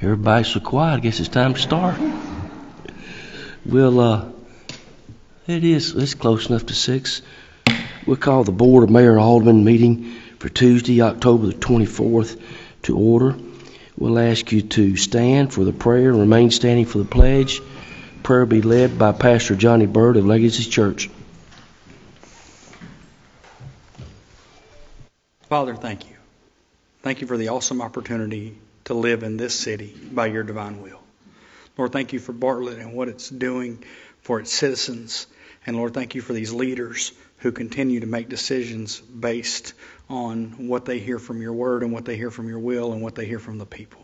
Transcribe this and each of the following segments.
Everybody's so quiet. I guess it's time to start. It's close enough to 6. We'll call the Board of Mayor and Aldermen meeting for Tuesday, October the 24th to order. We'll ask you to stand for the prayer and remain standing for the pledge. Prayer will be led by Pastor Johnny Bird of Legacy Church. Father, thank you. Thank you for the awesome opportunity to live in this city by your divine will. Lord, thank you for Bartlett and what it's doing for its citizens. And Lord, thank you for these leaders who continue to make decisions based on what they hear from your word and what they hear from your will and what they hear from the people.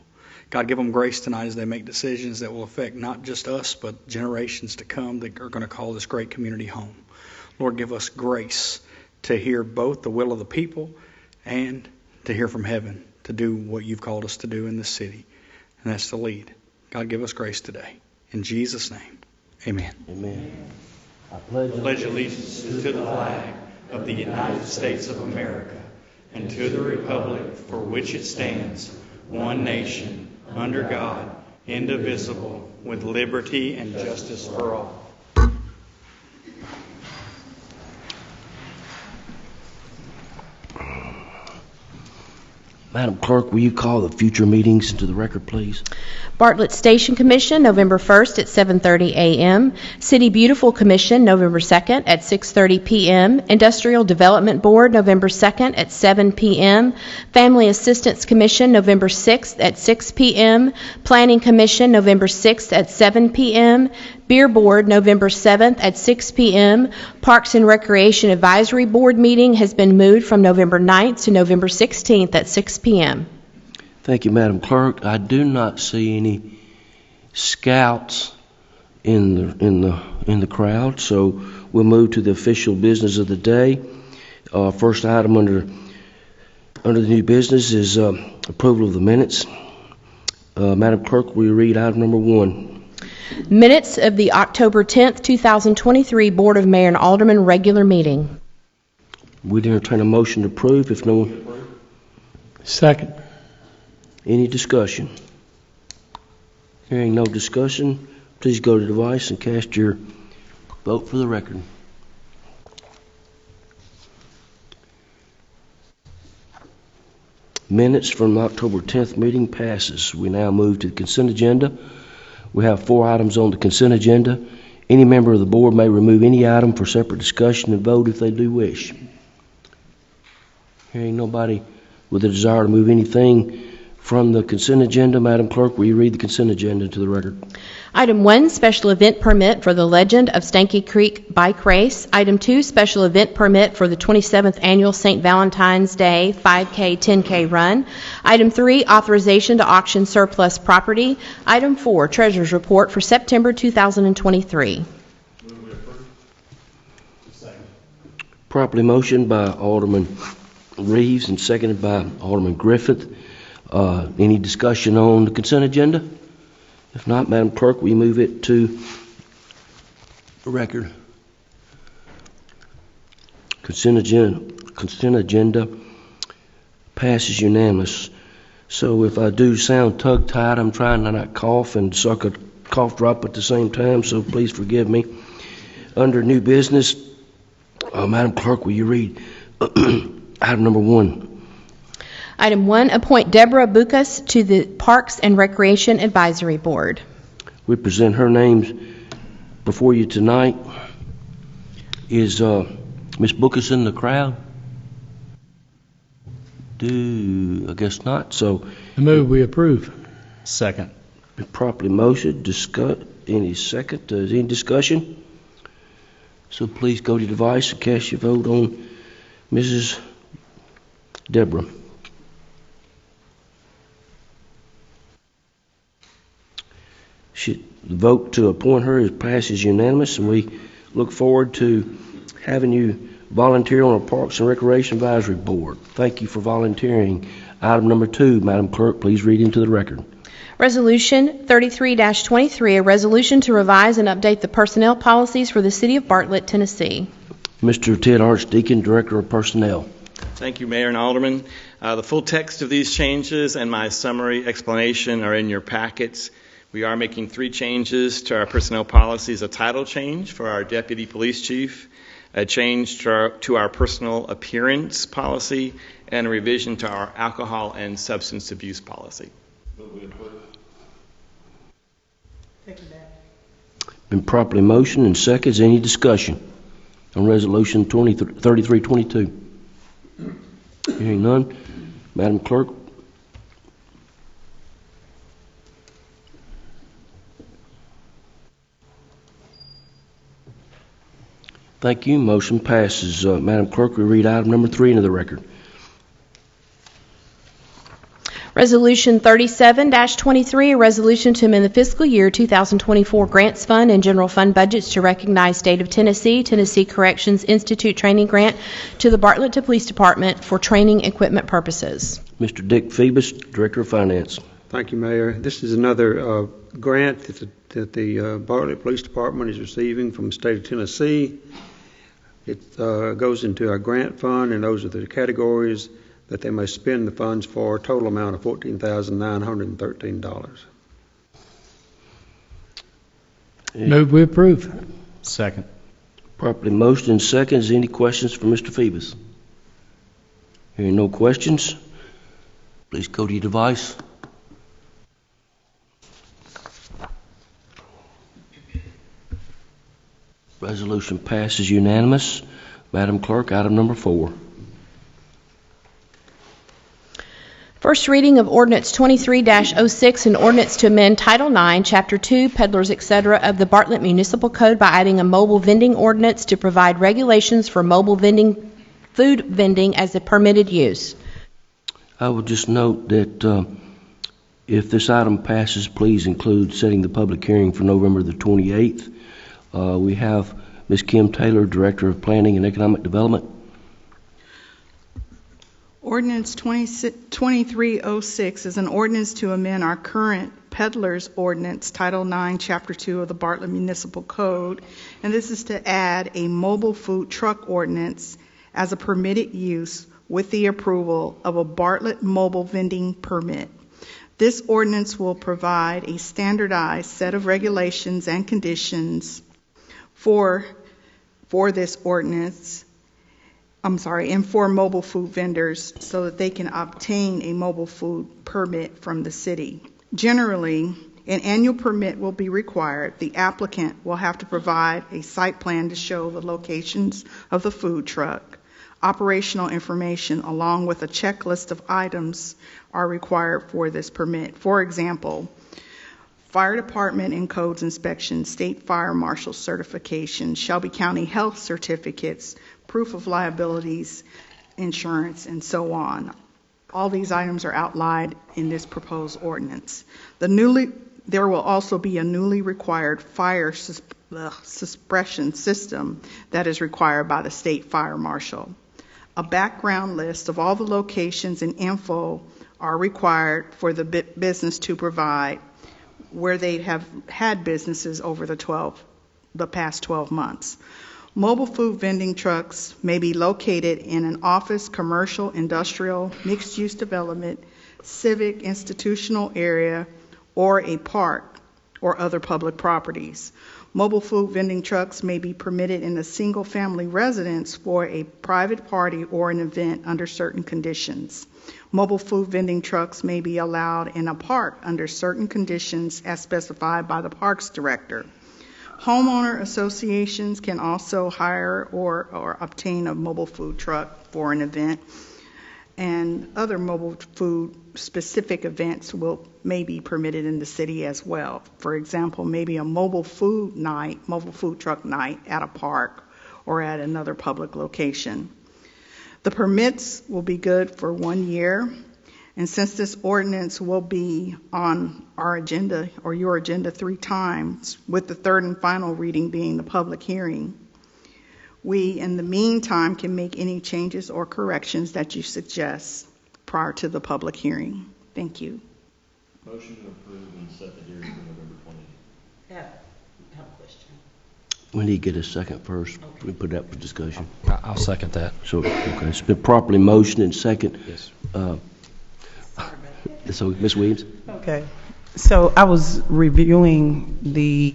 God, give them grace tonight as they make decisions that will affect not just us, but generations to come that are going to call this great community home. Lord, give us grace to hear both the will of the people and to hear from heaven, to do what you've called us to do in this city, and that's to lead. God, give us grace today. In Jesus' name, amen. Amen. I pledge allegiance to the flag of the United States of America and to the republic for which it stands, one nation, under God, indivisible, with liberty and justice for all. Madam Clerk, will you call the future meetings into the record, please? Bartlett Station Commission, November 1st at 7:30 a.m. City Beautiful Commission, November 2nd at 6:30 p.m. Industrial Development Board, November 2nd at 7 p.m. Family Assistance Commission, November 6th at 6 p.m. Planning Commission, November 6th at 7 p.m. Beer Board, November 7th at 6 p.m. Parks and Recreation Advisory Board meeting has been moved from November 9th to November 16th at 6 p.m. Thank you, Madam Clerk. I do not see any scouts in the crowd, so we'll move to the official business of the day. First item under the new business is approval of the minutes. Madam Clerk, will you read item number 1? Minutes of the October 10th, 2023 Board of Mayor and Aldermen regular meeting. We'd entertain a motion to approve if no one. Second. Any discussion? Hearing no discussion, please go to the device and cast your vote for the record. Minutes from the October 10th meeting passes. We now move to the consent agenda. We have 4 items on the consent agenda. Any member of the board may remove any item for separate discussion and vote if they do wish. Hearing nobody with a desire to move anything from the consent agenda, Madam Clerk, will you read the consent agenda to the record? Item 1, special event permit for the Legend of Stanky Creek bike race. Item 2, special event permit for the 27th annual St. Valentine's Day 5K, 10K run. Item 3, authorization to auction surplus property. Item 4, treasurer's report for September 2023. Properly motioned by Alderman Reeves and seconded by Alderman Griffith. Any discussion on the consent agenda? If not, Madam Clerk, we move it to the record. Consent agenda passes unanimous. So if I do sound tongue-tied, I'm trying to not cough and suck a cough drop at the same time, so please forgive me. Under new business, Madam Clerk, will you read item number 1? Item 1, appoint Deborah Bucas to the Parks and Recreation Advisory Board. We present her names before you tonight. Is Ms. Bucas in the crowd? I guess not. So I move we approve. Second. Been properly motioned. Any discussion? So please go to your device and cast your vote on Mrs. Deborah. The vote to appoint her passes unanimous, and we look forward to having you volunteer on our Parks and Recreation Advisory Board. Thank you for volunteering. Item number 2, Madam Clerk, please read into the record. Resolution 33-23, a resolution to revise and update the personnel policies for the City of Bartlett, Tennessee. Mr. Ted Archdeacon, Director of Personnel. Thank you, Mayor and Alderman. The full text of these changes and my summary explanation are in your packets. We are making 3 changes to our personnel policies: a title change for our deputy police chief, a change to our personal appearance policy, and a revision to our alcohol and substance abuse policy. Been properly motioned and seconds. Any discussion on Resolution 3322? Hearing none. Madam Clerk. Thank you. Motion passes. Madam Clerk, we read item number 3 into the record. Resolution 37-23, a resolution to amend the fiscal year 2024 Grants Fund and General Fund budgets to recognize State of Tennessee, Tennessee Corrections Institute training grant to the Bartlett Police Department for training equipment purposes. Mr. Dick Phoebus, Director of Finance. Thank you, Mayor. This is another grant that the Bartlett Police Department is receiving from the state of Tennessee. It goes into our grant fund, and those are the categories that they may spend the funds for, a total amount of $14,913. Move we approve. Second. Properly motioned and seconds. Any questions for Mr. Phoebus? Hearing no questions, please go to your device. Resolution passes unanimous. Madam Clerk, item number 4. First reading of Ordinance 23-06, an ordinance to amend Title IX, Chapter 2, Peddlers, etc. of the Bartlett Municipal Code by adding a mobile vending ordinance to provide regulations for mobile vending, food vending as a permitted use. I will just note that if this item passes, please include setting the public hearing for November the 28th. We have Ms. Kim Taylor, Director of Planning and Economic Development. Ordinance 2306 is an ordinance to amend our current Peddlers Ordinance, Title IX, Chapter 2 of the Bartlett Municipal Code, and this is to add a mobile food truck ordinance as a permitted use with the approval of a Bartlett mobile vending permit. This ordinance will provide a standardized set of regulations and conditions for this ordinance, and for mobile food vendors so that they can obtain a mobile food permit from the city. Generally, an annual permit will be required. The applicant will have to provide a site plan to show the locations of the food truck. Operational information along with a checklist of items are required for this permit. For example, Fire Department and Codes inspection, State Fire Marshal certification, Shelby County Health certificates, proof of liabilities, insurance, and so on. All these items are outlined in this proposed ordinance. There will also be a newly required fire suppression system that is required by the State Fire Marshal. A background list of all the locations and info are required for the business to provide where they have had businesses over the past 12 months. Mobile food vending trucks may be located in an office, commercial, industrial, mixed-use development, civic, institutional area, or a park or other public properties. Mobile food vending trucks may be permitted in a single-family residence for a private party or an event under certain conditions. Mobile food vending trucks may be allowed in a park under certain conditions as specified by the Parks Director. Homeowner associations can also hire or obtain a mobile food truck for an event, and other mobile food specific events may be permitted in the city as well. For example, maybe a mobile food truck night at a park or at another public location. The permits will be good for 1 year. And since this ordinance will be on our agenda or your agenda 3 times, with the third and final reading being the public hearing, we in the meantime can make any changes or corrections that you suggest prior to the public hearing. Thank you. Motion to approve and set the hearing for November 28th. I have a question. We need to get a second first. We put that for discussion. I'll second that. So, okay, it's been properly motioned and second. Yes. So, Ms. Williams? Okay. So I was reviewing the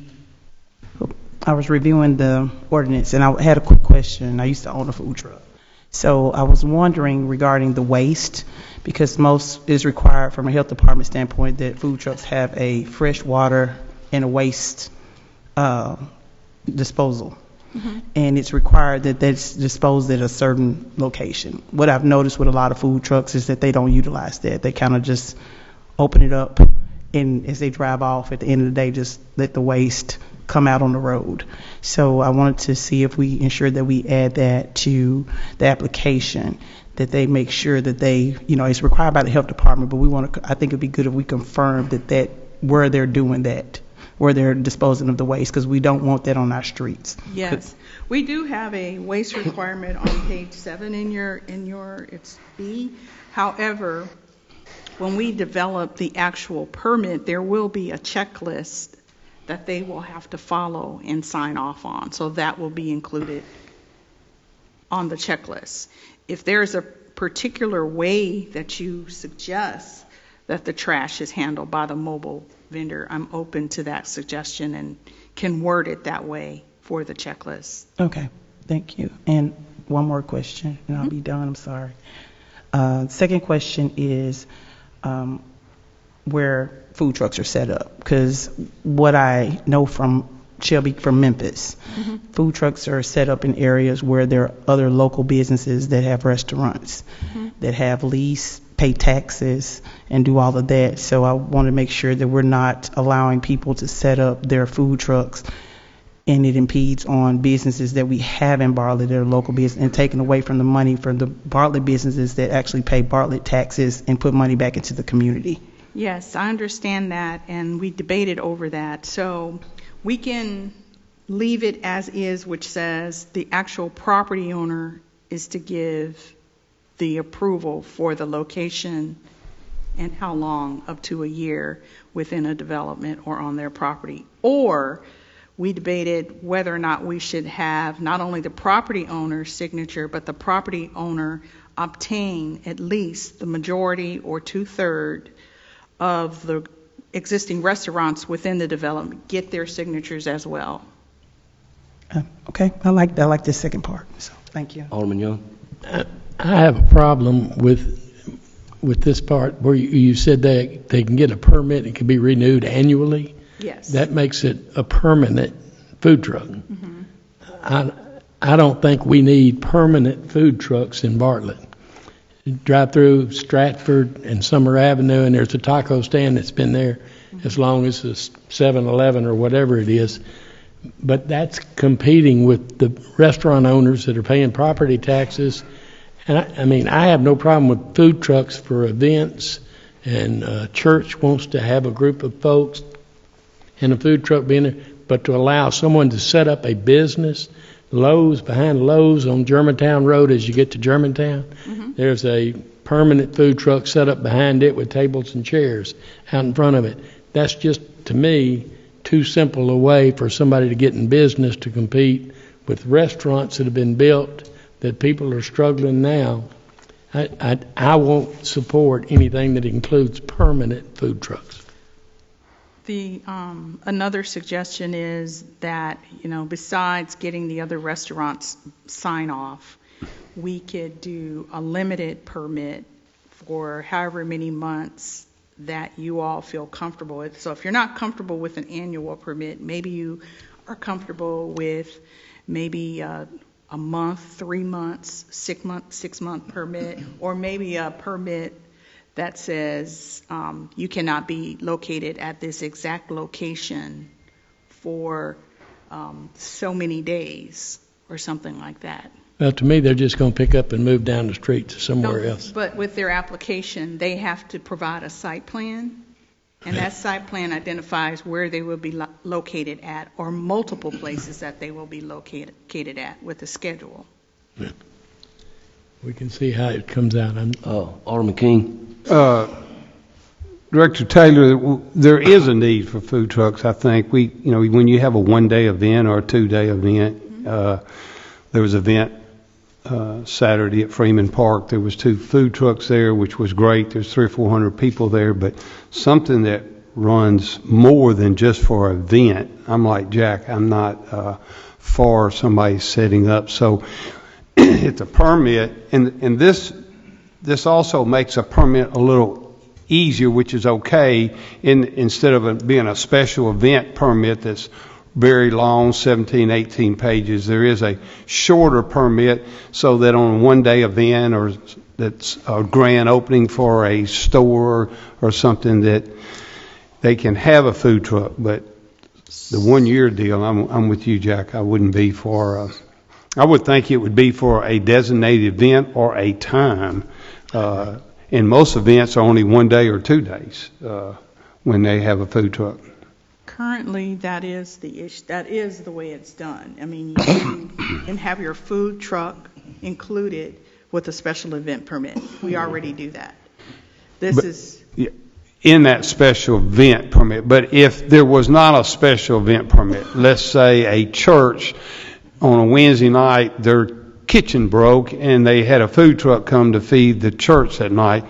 ordinance, and I had a quick question. I used to own a food truck. So I was wondering regarding the waste, because most is required from a health department standpoint that food trucks have a fresh water and a waste disposal. Mm-hmm. And it's required that that's disposed at a certain location. What I've noticed with a lot of food trucks is that they don't utilize that. They kind of just open it up, and as they drive off at the end of the day, just let the waste come out on the road. So I wanted to see if we ensure that we add that to the application, that they make sure that they, it's required by the health department, but I think it'd be good if we confirm that where they're doing that, where they're disposing of the waste, because we don't want that on our streets. Yes, we do have a waste requirement on page 7 in your it's B. However, when we develop the actual permit, there will be a checklist that they will have to follow and sign off on. So that will be included on the checklist. If there's a particular way that you suggest that the trash is handled by the mobile vendor, I'm open to that suggestion and can word it that way for the checklist. Okay, thank you. And one more question, and I'll be done. I'm sorry. Second question is where food trucks are set up, because what I know from Shelby, from Memphis, food trucks are set up in areas where there are other local businesses that have restaurants, that have lease, pay taxes, and do all of that. So I want to make sure that we're not allowing people to set up their food trucks and it impedes on businesses that we have in Bartlett that are local business, and taking away from the money from the Bartlett businesses that actually pay Bartlett taxes and put money back into the community. Yes, I understand that, and we debated over that. So we can leave it as is, which says the actual property owner is to give the approval for the location and how long, up to a year, within a development or on their property. Or we debated whether or not we should have not only the property owner's signature, but the property owner obtain at least the majority or 2/3 of the existing restaurants within the development get their signatures as well. Okay, I like the second part. So thank you. Alderman Young? I have a problem with this part where you said they can get a permit, it can be renewed annually. Yes. That makes it a permanent food truck. I don't think we need permanent food trucks in Bartlett. You drive through Stratford and Summer Avenue, and there's a taco stand that's been there as long as it's 7-Eleven or whatever it is. But that's competing with the restaurant owners that are paying property taxes. And I have no problem with food trucks for events, and church wants to have a group of folks and a food truck being there. But to allow someone to set up a business, Lowe's, behind Lowe's on Germantown Road as you get to Germantown, there's a permanent food truck set up behind it with tables and chairs out in front of it. That's just, to me, too simple a way for somebody to get in business to compete with restaurants that have been built that people are struggling now. I won't support anything that includes permanent food trucks. The another suggestion is that, besides getting the other restaurants sign off, we could do a limited permit for however many months that you all feel comfortable with. So if you're not comfortable with an annual permit, maybe you are comfortable with maybe a month, 3 months, 6-month permit, or maybe a permit that says you cannot be located at this exact location for so many days or something like that. Well, to me, they're just going to pick up and move down the street to somewhere else. But with their application, they have to provide a site plan, and that site plan identifies where they will be located at, or multiple places that they will be located at with a schedule. Yeah. We can see how it comes out. Alderman King? Director Taylor, there is a need for food trucks. I think when you have a one-day event or a two-day event, there was an event Saturday at Freeman Park. There was 2 food trucks there, which was great. There's 300 or 400 people there, but something that runs more than just for an event. I'm like Jack. I'm not for somebody setting up. So it's a permit, and this also makes a permit a little easier, which is okay, instead of it being a special event permit that's very long, 17, 18 pages. There is a shorter permit so that on a one-day event or that's a grand opening for a store or something that they can have a food truck. But the one-year deal, I'm with you, Jack. I wouldn't be for. I would think it would be for a designated event or a time. And most events are only 1 day or 2 days when they have a food truck. Currently, that is the issue. That is the way it's done. I mean, you can have your food truck included with a special event permit. We already do that. In that special event permit. But if there was not a special event permit, let's say a church on a Wednesday night, their kitchen broke and they had a food truck come to feed the church that night,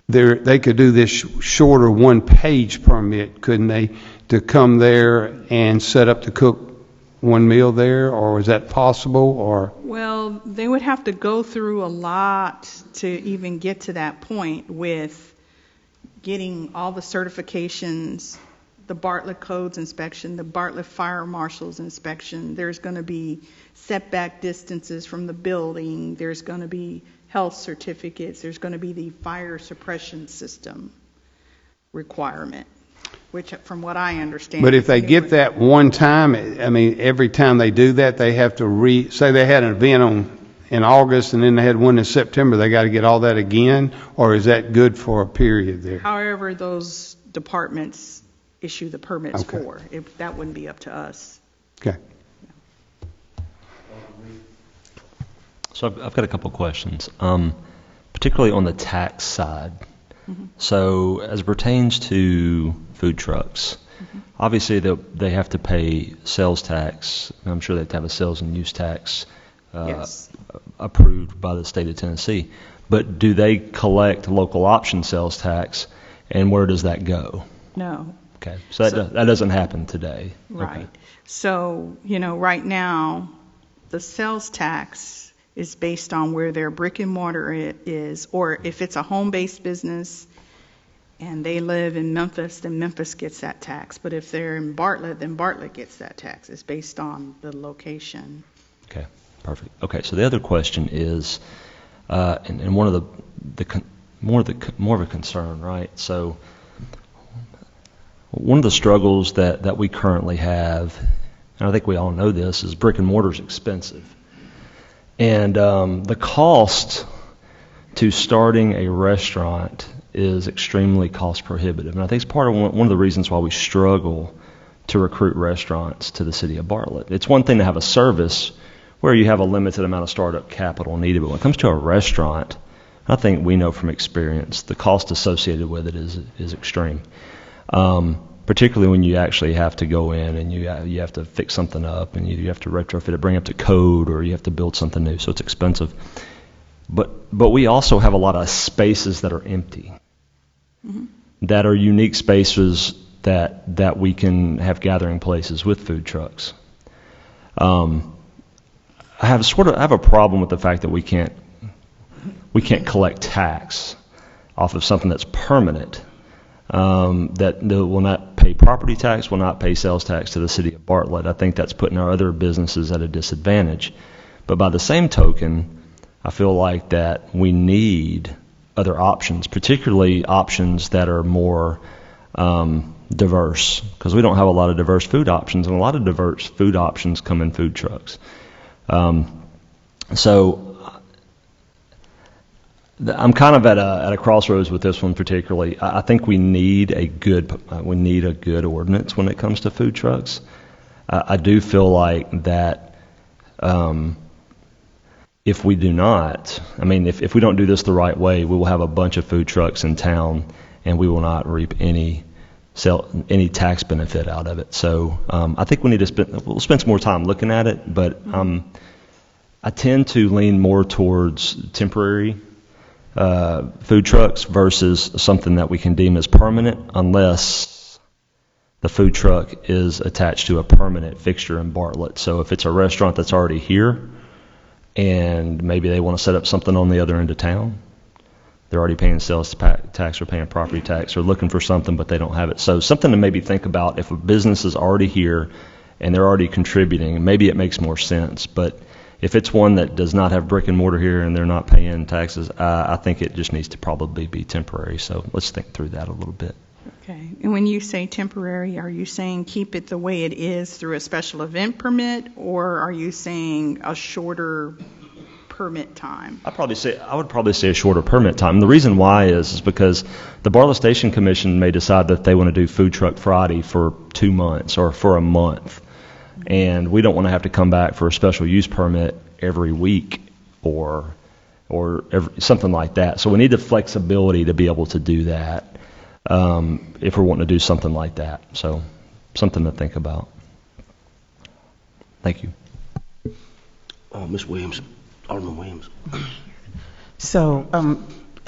they could do this shorter one-page permit, couldn't they, to come there and set up to cook one meal there, or is that possible? Or well, they would have to go through a lot to even get to that point with getting all the certifications, the Bartlett Codes inspection, the Bartlett Fire Marshal's inspection. There's going to be setback distances from the building. There's going to be health certificates. There's going to be the fire suppression system requirement, which from what I understand. But if they get that one time, I mean, every time they do that, they have to say they had an event in August and then they had one in September, they got to get all that again, or is that good for a period there? However those departments issue the permits for. That wouldn't be up to us. Okay. So I've got a couple of questions, particularly on the tax side. Mm-hmm. So as it pertains to food trucks, obviously they have to pay sales tax. I'm sure they have to have a sales and use tax approved by the state of Tennessee. But do they collect local option sales tax, and where does that go? No. Okay, so that doesn't happen today. Right. Okay. So, right now, the sales tax is based on where their brick and mortar is, or if it's a home-based business and they live in Memphis, then Memphis gets that tax. But if they're in Bartlett, then Bartlett gets that tax. It's based on the location. Okay, perfect. Okay, so the other question is, and one of more of a concern, right? So one of the struggles that we currently have, and I think we all know this, is brick and mortar is expensive. And the cost to starting a restaurant is extremely cost prohibitive. And I think it's part of one of the reasons why we struggle to recruit restaurants to the city of Bartlett. It's one thing to have a service where you have a limited amount of startup capital needed, but when it comes to a restaurant, I think we know from experience the cost associated with it is extreme. Particularly when you actually have to go in and you have to fix something up and you have to retrofit it, bring it up to code, or you have to build something new, so it's expensive. But we also have a lot of spaces that are empty, that are unique spaces that we can have gathering places with food trucks. I have a problem with the fact that we can't collect tax off of something that's permanent. That will not pay property tax, will not pay sales tax to the city of Bartlett. I think that's putting our other businesses at a disadvantage. But by the same token, I feel like that we need other options, particularly options that are more diverse, because we don't have a lot of diverse food options, and a lot of diverse food options come in food trucks. So I'm kind of at a crossroads with this one particularly. I think we need a good ordinance when it comes to food trucks. I do feel like that if we do not, if we don't do this the right way, we will have a bunch of food trucks in town, and we will not reap any tax benefit out of it. So I think we need to we'll spend some more time looking at it, but I tend to lean more towards temporary food trucks versus something that we can deem as permanent, unless the food truck is attached to a permanent fixture in Bartlett. So if it's a restaurant that's already here and maybe they want to set up something on the other end of town, they're already paying sales tax or paying property tax or looking for something, but they don't have it. So something to maybe think about, if a business is already here and they're already contributing, maybe it makes more sense. But if it's one that does not have brick and mortar here and they're not paying taxes, I think it just needs to probably be temporary. So let's think through that a little bit. Okay. And when you say temporary, are you saying keep it the way it is through a special event permit, or are you saying a shorter permit time? I would probably say a shorter permit time. The reason why is because the Bartlett Station Commission may decide that they want to do Food Truck Friday for 2 months or for a month, and we don't want to have to come back for a special use permit every week or something like that. So we need the flexibility to be able to do that if we're wanting to do something like that. So something to think about. Thank you. Ms. Williams. Alderman Williams. So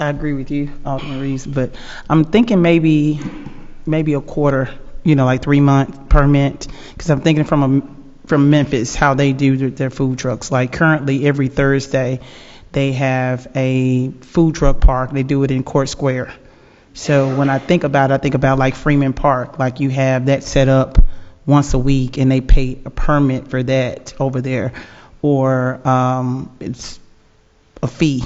I agree with you, Alderman Reeves, but I'm thinking maybe a quarter, like 3 month permit, because I'm thinking from Memphis how they do their food trucks. Like currently every Thursday they have a food truck park. They do it in Court Square. So when I think about it, I think about like Freeman Park, like you have that set up once a week and they pay a permit for that over there. Or it's a fee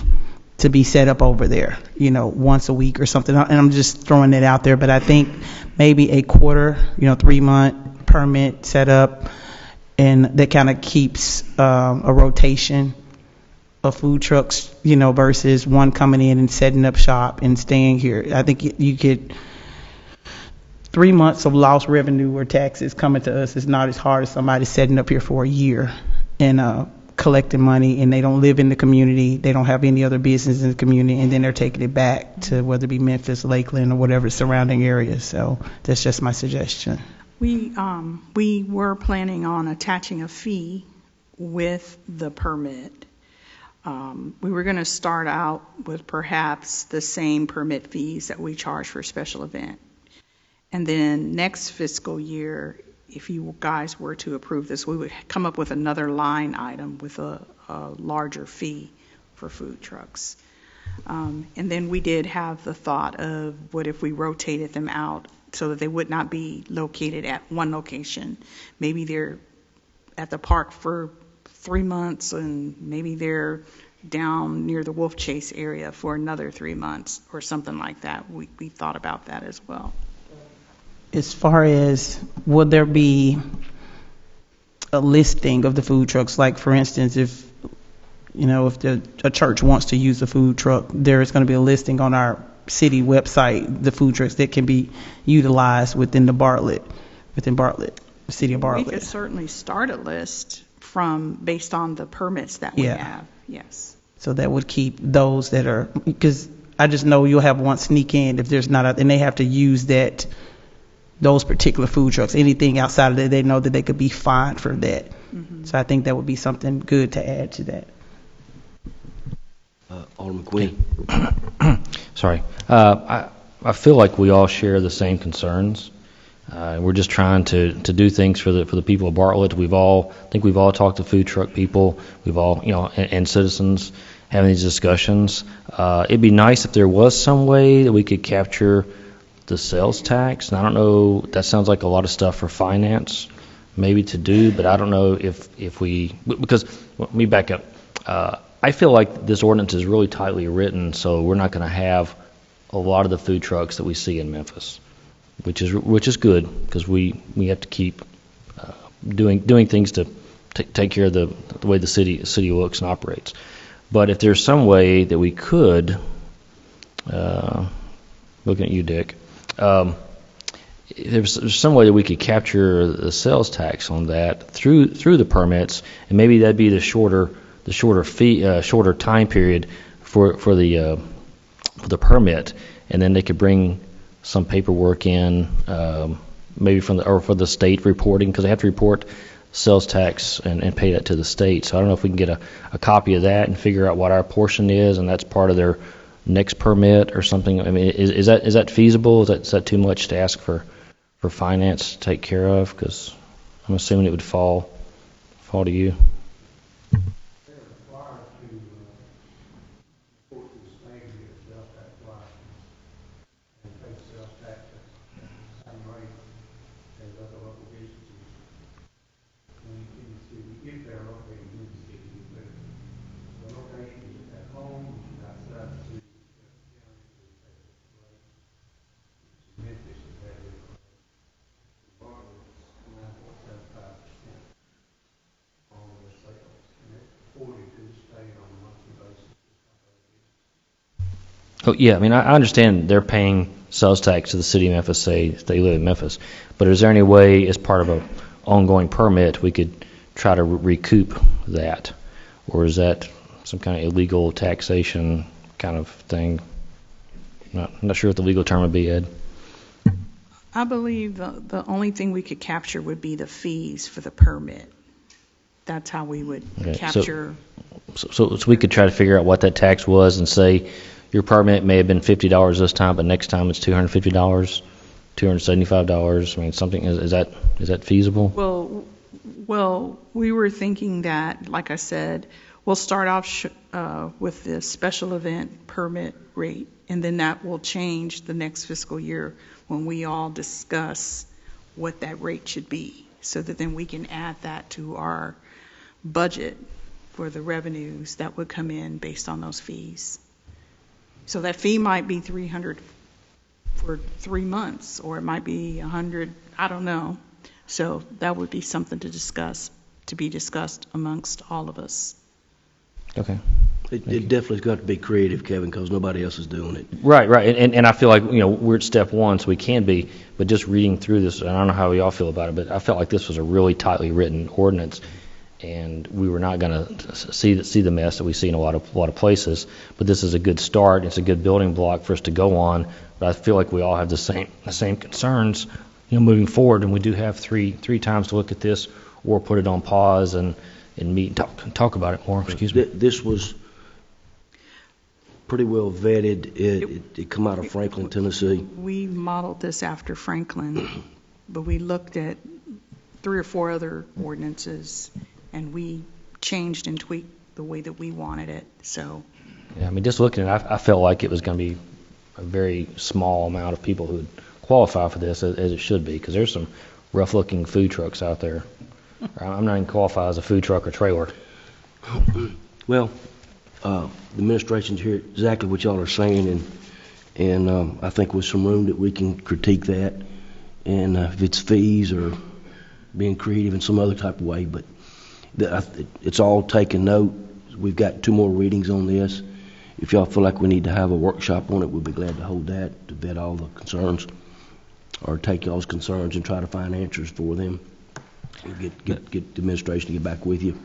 to be set up over there, once a week or something. And I'm just throwing it out there, but I think maybe a quarter, 3 month permit set up, and that kind of keeps a rotation of food trucks, versus one coming in and setting up shop and staying here. I think you get 3 months of lost revenue or taxes coming to us is not as hard as somebody setting up here for a year and collecting money, and they don't live in the community, they don't have any other business in the community, and then they're taking it back to whether it be Memphis, Lakeland, or whatever surrounding areas. So that's just my suggestion. We were planning on attaching a fee with the permit. We were going to start out with perhaps the same permit fees that we charge for a special event. And then next fiscal year, if you guys were to approve this, we would come up with another line item with a larger fee for food trucks. And then we did have the thought of what if we rotated them out so that they would not be located at one location. Maybe they're at the park for 3 months and maybe they're down near the Wolf Chase area for another 3 months or something like that. We thought about that as well. As far as, would there be a listing of the food trucks? Like, for instance, if a church wants to use a food truck, there is going to be a listing on our city website, the food trucks that can be utilized within Bartlett, the city of Bartlett. We could certainly start a list based on the permits that we have, yes. So that would keep those that are, because I just know you'll have one sneak in if there's not, and they have to use those particular food trucks. Anything outside of that, they know that they could be fined for that. Mm-hmm. So I think that would be something good to add to that. Alderman Quinn. Sorry. I feel like we all share the same concerns. We're just trying to do things for the people of Bartlett. I think we've all talked to food truck people. We've all, and citizens having these discussions. It'd be nice if there was some way that we could capture the sales tax. And I don't know, that sounds like a lot of stuff for finance maybe to do, but I don't know if we, because, let me back up. I feel like this ordinance is really tightly written, so we're not going to have a lot of the food trucks that we see in Memphis, which is good, because we have to keep doing things to take care of the way the city looks and operates. But if there's some way that we could, looking at you, Dick, there's some way that we could capture the sales tax on that through the permits, and maybe that'd be the shorter fee, shorter time period for the permit, and then they could bring some paperwork in, maybe for the state reporting, because they have to report sales tax and pay that to the state. So I don't know if we can get a copy of that and figure out what our portion is, and that's part of their next permit or something. I mean, is that feasible? Is that too much to ask for finance to take care of? Because I'm assuming it would fall to you. Oh, yeah, I mean, I understand they're paying sales tax to the city of Memphis, say they live in Memphis, but is there any way, as part of an ongoing permit, we could try to recoup that? Or is that some kind of illegal taxation kind of thing? I'm not sure what the legal term would be, Ed. I believe the only thing we could capture would be the fees for the permit. That's how we would capture. So we could try to figure out what that tax was and say, your permit may have been $50 this time, but next time it's $250, $275. I mean, something is that feasible? Well, we were thinking that, like I said, we'll start off with the special event permit rate, and then that will change the next fiscal year when we all discuss what that rate should be, so that then we can add that to our budget for the revenues that would come in based on those fees. So that fee might be $300 for 3 months, or it might be $100, I don't know. So that would be something to be discussed amongst all of us. Okay. It definitely's got to be creative, Kevin, because nobody else is doing it. Right. And I feel like, we're at step one, so we can be, but just reading through this, and I don't know how y'all feel about it, but I felt like this was a really tightly written ordinance, and we were not going to see the mess that we see in a lot of places. But this is a good start. It's a good building block for us to go on. But I feel like we all have the same concerns, moving forward. And we do have three times to look at this, or put it on pause and meet and talk about it more. Excuse me. This was pretty well vetted. It come out of Franklin, Tennessee. We modeled this after Franklin, but we looked at 3 or 4 other ordinances, and we changed and tweaked the way that we wanted it. So, yeah, I mean, just looking at it, I felt like it was going to be a very small amount of people who would qualify for this, as it should be, because there's some rough-looking food trucks out there. I'm not even qualified as a food truck or trailer. Well, the administration's here exactly what y'all are saying, and I think with some room that we can critique that, and if it's fees or being creative in some other type of way, but it's all taken note. We've got 2 more readings on this. If y'all feel like we need to have a workshop on it, we'll be glad to hold that, to vet all the concerns, or take y'all's concerns and try to find answers for them. And get the administration to get back with you.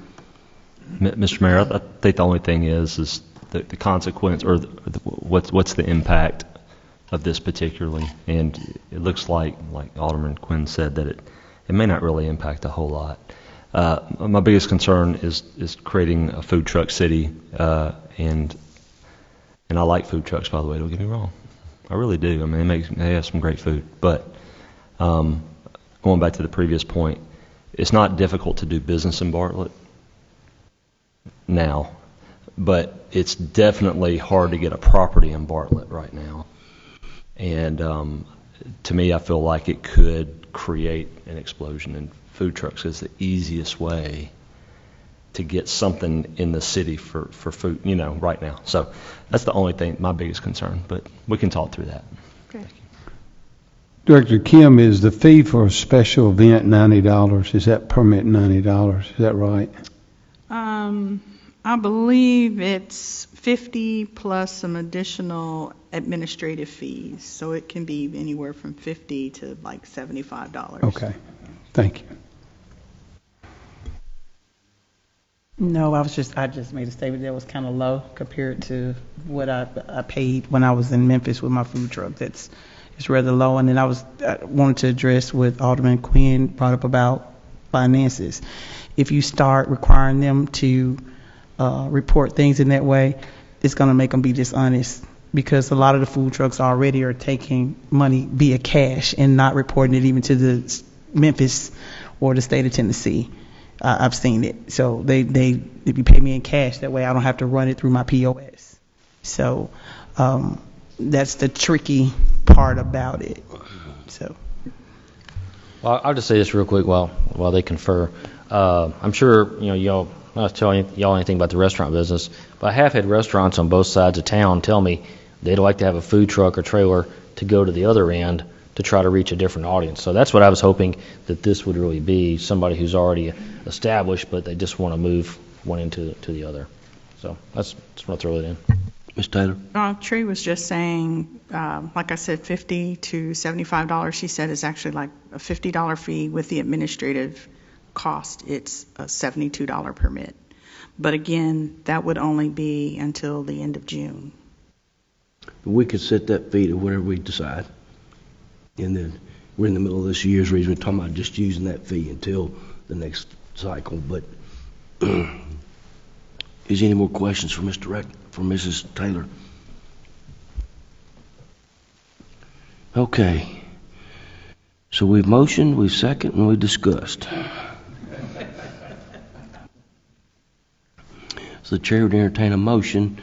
Mr. Mayor, I think the only thing is the consequence, or what's the impact of this particularly. And it looks like Alderman Quinn said, that it may not really impact a whole lot. My biggest concern is creating a food truck city, and I like food trucks, by the way, don't get me wrong. I really do. I mean, they have some great food. But going back to the previous point, it's not difficult to do business in Bartlett now, but it's definitely hard to get a property in Bartlett right now. And to me, I feel like it could create an explosion in food trucks. Is the easiest way to get something in the city for food, right now. So that's the only thing, my biggest concern, but we can talk through that. Okay. Director Kim, is the fee for a special event $90? Is that permit $90? Is that right? I believe it's 50 plus some additional administrative fees, so it can be anywhere from $50 to like $75. Okay, thank you. No, I just made a statement that was kind of low compared to what I paid when I was in Memphis with my food truck. It's is rather low. And then I wanted to address what Alderman Quinn brought up about finances. If you start requiring them to report things in that way, it's going to make them be dishonest, because a lot of the food trucks already are taking money via cash and not reporting it even to the Memphis or the state of Tennessee. I've seen it. So if you pay me in cash, that way I don't have to run it through my POS. So that's the tricky part about it. So. Well, I'll just say this real quick while they confer. I'm sure y'all not telling y'all anything about the restaurant business, but I have had restaurants on both sides of town tell me they'd like to have a food truck or trailer to go to the other end to try to reach a different audience. So that's what I was hoping that this would really be, somebody who's already established, but they just want to move one into the other. So that's just want to throw it in. Ms. Taylor? Trey was just saying, like I said, $50 to $75. She said it's actually like a $50 fee with the administrative cost. It's a $72 permit. But again, that would only be until the end of June. We could set that fee to whatever we decide. And then we're in the middle of this year's reason we're talking about just using that fee until the next cycle. But is there any more questions for Mrs. Taylor? Okay. So we've motioned, we've seconded, and we've discussed. So the chair would entertain a motion.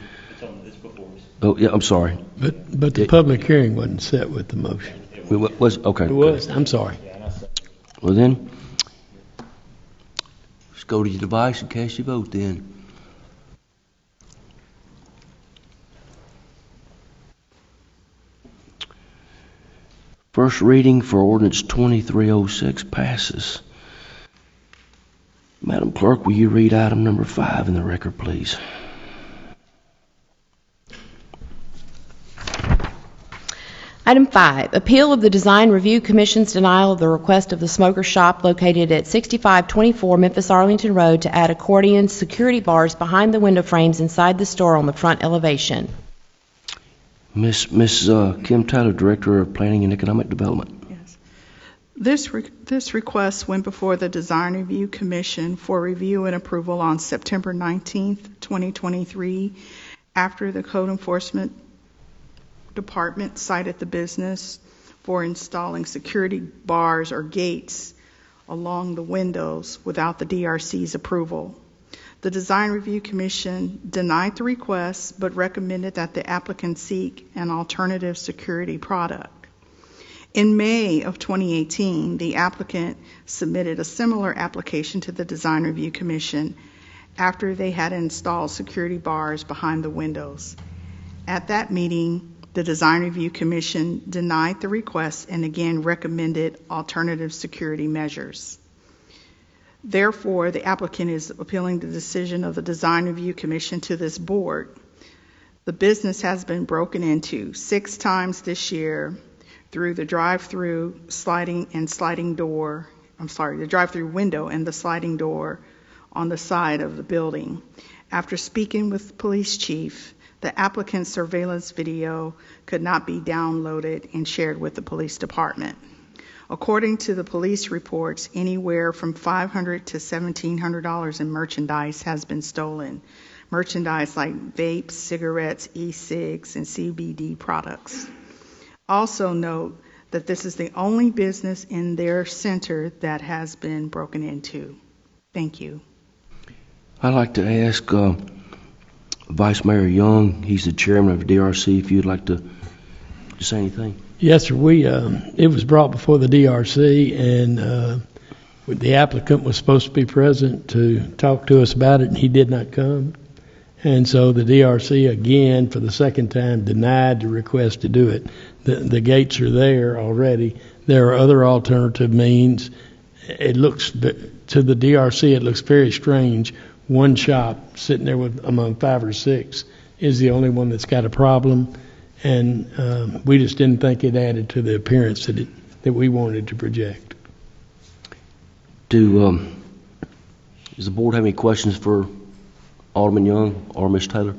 Oh, yeah, I'm sorry. But the public hearing wasn't set with the motion. Okay. It was. I'm sorry. Well then, let's go to your device and cast your vote then. First reading for ordinance 2306 passes. Madam Clerk, will you read item number 5 in the record, please? Item 5, appeal of the Design Review Commission's denial of the request of the smoker shop located at 6524 Memphis Arlington Road to add accordion security bars behind the window frames inside the store on the front elevation. Miss Kim Tyler, Director of Planning and Economic Development. Yes. This request went before the Design Review Commission for review and approval on September 19th, 2023, after the Code Enforcement Department cited the business for installing security bars or gates along the windows without the DRC's approval. The Design Review Commission denied the request but recommended that the applicant seek an alternative security product. In May of 2018, the applicant submitted a similar application to the Design Review Commission after they had installed security bars behind the windows. At that meeting, the Design Review Commission denied the request and again recommended alternative security measures. Therefore, the applicant is appealing the decision of the Design Review Commission to this board. The business has been broken into 6 times this year through the drive-through the drive-through window and the sliding door on the side of the building. After speaking with the police chief, the applicant's surveillance video could not be downloaded and shared with the police department. According to the police reports, anywhere from $500 to $1,700 in merchandise has been stolen. Merchandise like vapes, cigarettes, e-cigs, and CBD products. Also note that this is the only business in their center that has been broken into. Thank you. I'd like to ask Vice Mayor Young, he's the chairman of DRC, if you'd like to say anything. Yes, sir. It was brought before the DRC, and the applicant was supposed to be present to talk to us about it, and he did not come. And so the DRC, again, for the second time, denied the request to do it. The gates are there already. There are other alternative means. It looks, to the DRC, it looks very strange. One shop sitting there with among 5 or 6 is the only one that's got a problem. And we just didn't think it added to the appearance that we wanted to project. Does the board have any questions for Alderman Young or Ms. Taylor?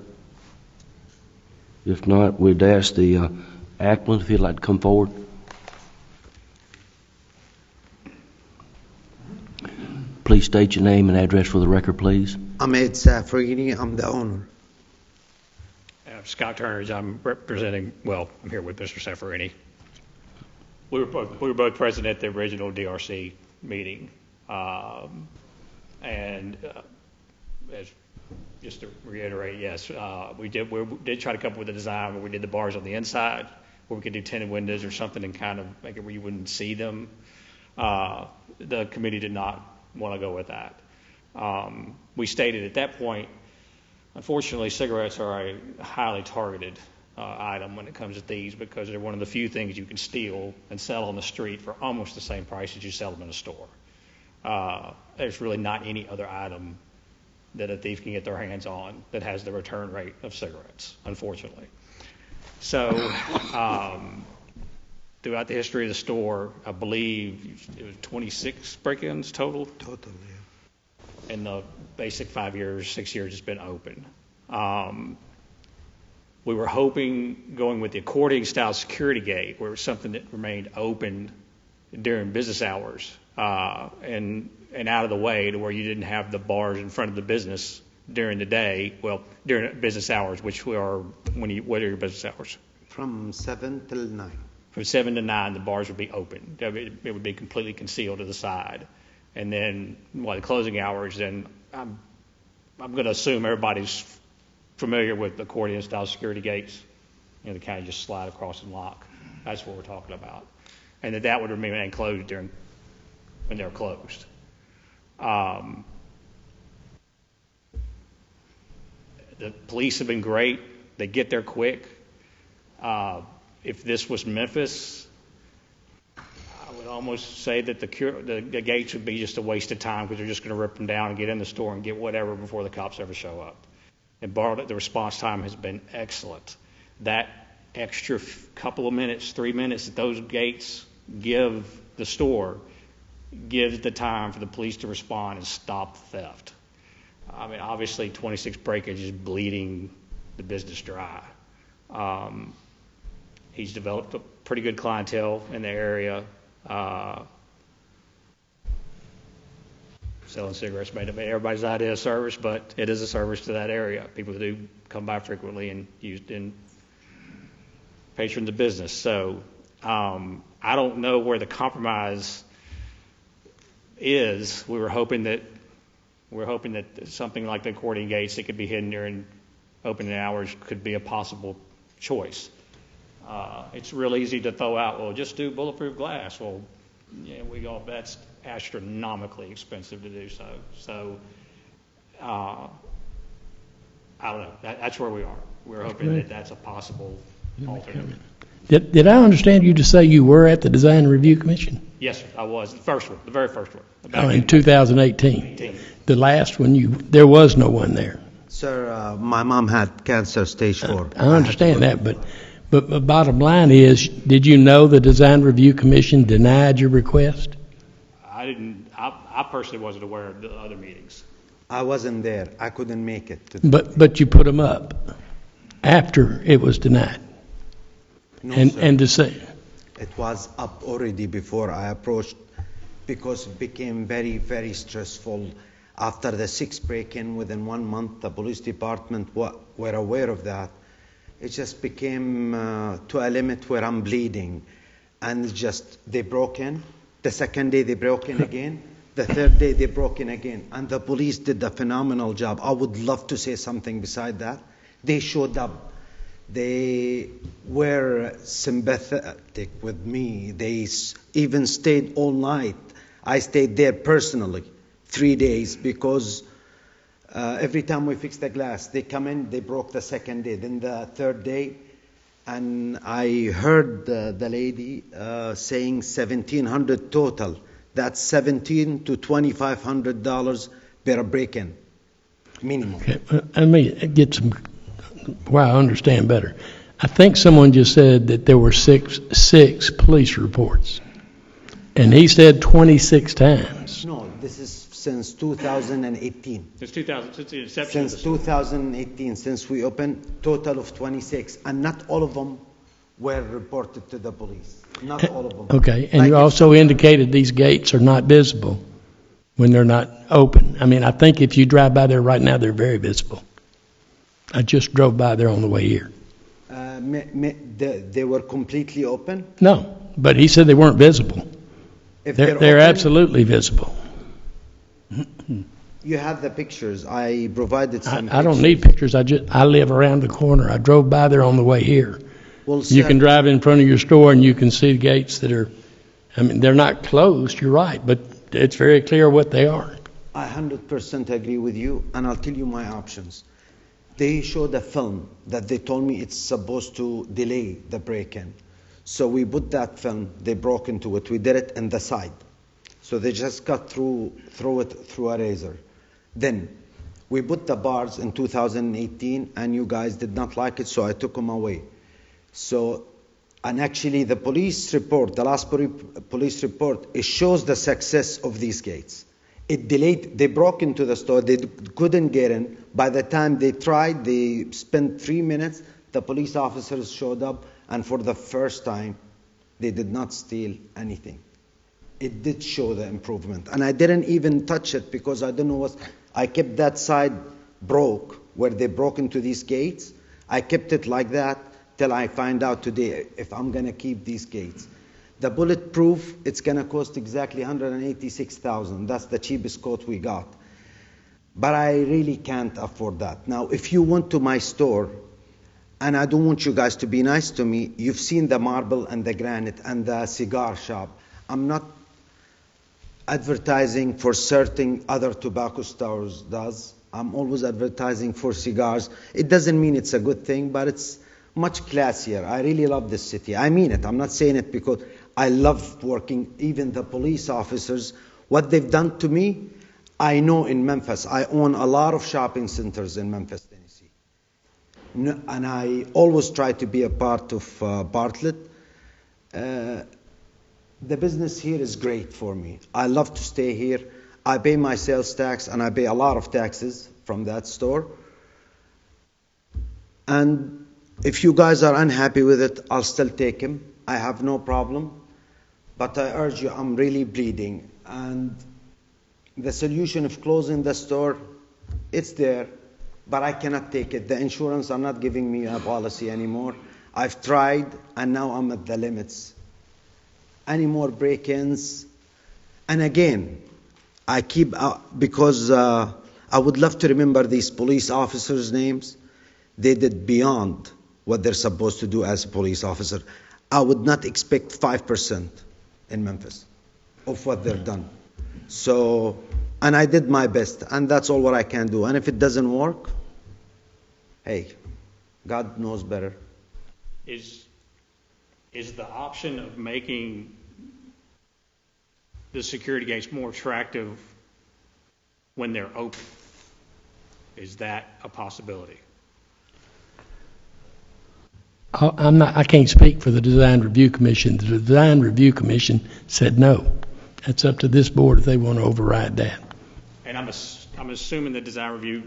If not, we'd ask the Ackland, if he'd like to come forward. Please state your name and address for the record, please. Ahmed Safrini, I'm the owner. Scott Turner, I'm representing, well, I'm here with Mr. Safrini. We were both present at the original DRC meeting. Just to reiterate, yes, we did try to come up with a design where we did the bars on the inside, where we could do tinted windows or something and kind of make it where you wouldn't see them. The committee did not want to go with that. We stated at that point, unfortunately, cigarettes are a highly targeted item when it comes to thieves because they're one of the few things you can steal and sell on the street for almost the same price as you sell them in a store. There's really not any other item that a thief can get their hands on that has the return rate of cigarettes, unfortunately. So throughout the history of the store, I believe it was 26 break-ins total. Total, yeah. In the basic 6 years it's been open. We were hoping going with the accordion style security gate, where it was something that remained open during business hours and out of the way, to where you didn't have the bars in front of the business during the day. Well, during business hours, which are what are your business hours? From 7 till 9. From 7 to 9, the bars would be open. It would be completely concealed to the side. And then, the closing hours, then I'm going to assume everybody's familiar with accordion-style security gates. They kind of just slide across and lock. That's what we're talking about. And that would remain closed when they're closed. The police have been great. They get there quick. If this was Memphis, I would almost say that the gates would be just a waste of time because they're just going to rip them down and get in the store and get whatever before the cops ever show up. And Bartlett, the response time has been excellent. That extra couple of minutes, 3 minutes that those gates give the store gives the time for the police to respond and stop theft. I mean, obviously 26 break-ins is bleeding the business dry. He's developed a pretty good clientele in the area. Selling cigarettes may not be everybody's idea of service, but it is a service to that area. People do come by frequently and used in patrons of business. So I don't know where the compromise is. We're hoping that something like the accordion gates that could be hidden during opening hours could be a possible choice. It's real easy to throw out, well, just do bulletproof glass. Well, yeah, that's astronomically expensive to do so. So, I don't know. That's where we are. We're hoping that that's a possible alternative. Did I understand you to say you were at the Design Review Commission? Yes, sir. I was. The very first one. In 2018. The last one, there was no one there. Sir, my mom had cancer stage 4. I understand that, but the bottom line is, did you know the Design Review Commission denied your request? I didn't. I personally wasn't aware of the other meetings. I wasn't there. I couldn't make it. But you put them up after it was denied. No, and to say it was up already before I approached, because it became very, very stressful. After the 6 break-in within 1 month, the police department were aware of that. It just became to a limit where I'm bleeding. And they broke in. The second day they broke in again. The third day they broke in again. And the police did a phenomenal job. I would love to say something beside that. They showed up. They were sympathetic with me. They even stayed all night. I stayed there personally 3 days because every time we fixed the glass, they come in, they broke the second day, then the third day. And I heard the lady saying $1,700 total. That's $1,700 to $2,500 per break-in, minimum. Okay, let me get where I understand better. I think someone just said that there were six police reports, and he said 26 times. No, this is since 2018. Since the inception. Since 2018, since we opened, total of 26, and not all of them were reported to the police. Not all of them. Okay, and Like you if also indicated these gates are not visible when they're not open. I mean, I think if you drive by there right now, they're very visible. I just drove by there on the way here. They were completely open. No, but he said they weren't visible. If They're open, absolutely visible. You have the pictures. I provided some. I don't need pictures. I live around the corner. I drove by there on the way here. Well, You sir, can drive in front of your store and you can see the gates that are, I mean, they're not closed, you're right, but it's very clear what they are. I 100% agree with you, and I'll tell you my options. They showed a film that they told me it's supposed to delay the break-in. So we put that film, they broke into it, we did it in the side. So they just cut through it through a razor. Then we put the bars in 2018, and you guys did not like it, so I took them away. So, and actually the police report, the last police report, it shows the success of these gates. It delayed, they broke into the store, they couldn't get in. By the time they tried, they spent 3 minutes, the police officers showed up, and for the first time, they did not steal anything. It did show the improvement. And I didn't even touch it because I don't know what, I kept that side broke, where they broke into these gates. I kept it like that till I find out today if I'm gonna keep these gates. The bulletproof, it's gonna cost exactly $186,000. That's the cheapest quote we got. But I really can't afford that. Now, if you went to my store, and I don't want you guys to be nice to me, you've seen the marble and the granite and the cigar shop. I'm not advertising for certain other tobacco stores does. I'm always advertising for cigars. It doesn't mean it's a good thing, but it's much classier. I really love this city. I mean it. I'm not saying it because I love working, even the police officers. What they've done to me, I know in Memphis. I own a lot of shopping centers in Memphis, Tennessee. And I always try to be a part of Bartlett. The business here is great for me. I love to stay here. I pay my sales tax, and I pay a lot of taxes from that store. And if you guys are unhappy with it, I'll still take him. I have no problem. But I urge you, I'm really bleeding. And the solution of closing the store, it's there, but I cannot take it. The insurance are not giving me a policy anymore. I've tried, and now I'm at the limits. Any more break-ins? And again, I keep, because I would love to remember these police officers' names. They did beyond what they're supposed to do as a police officer. I would not expect 5% in Memphis of what they've done. So, and I did my best, and that's all what I can do. And if it doesn't work, hey, God knows better. Is the option of making the security gates more attractive when they're open, is that a possibility? I can't speak for the Design Review Commission. The Design Review Commission said no. That's up to this board if they want to override that. And I'm assuming the design review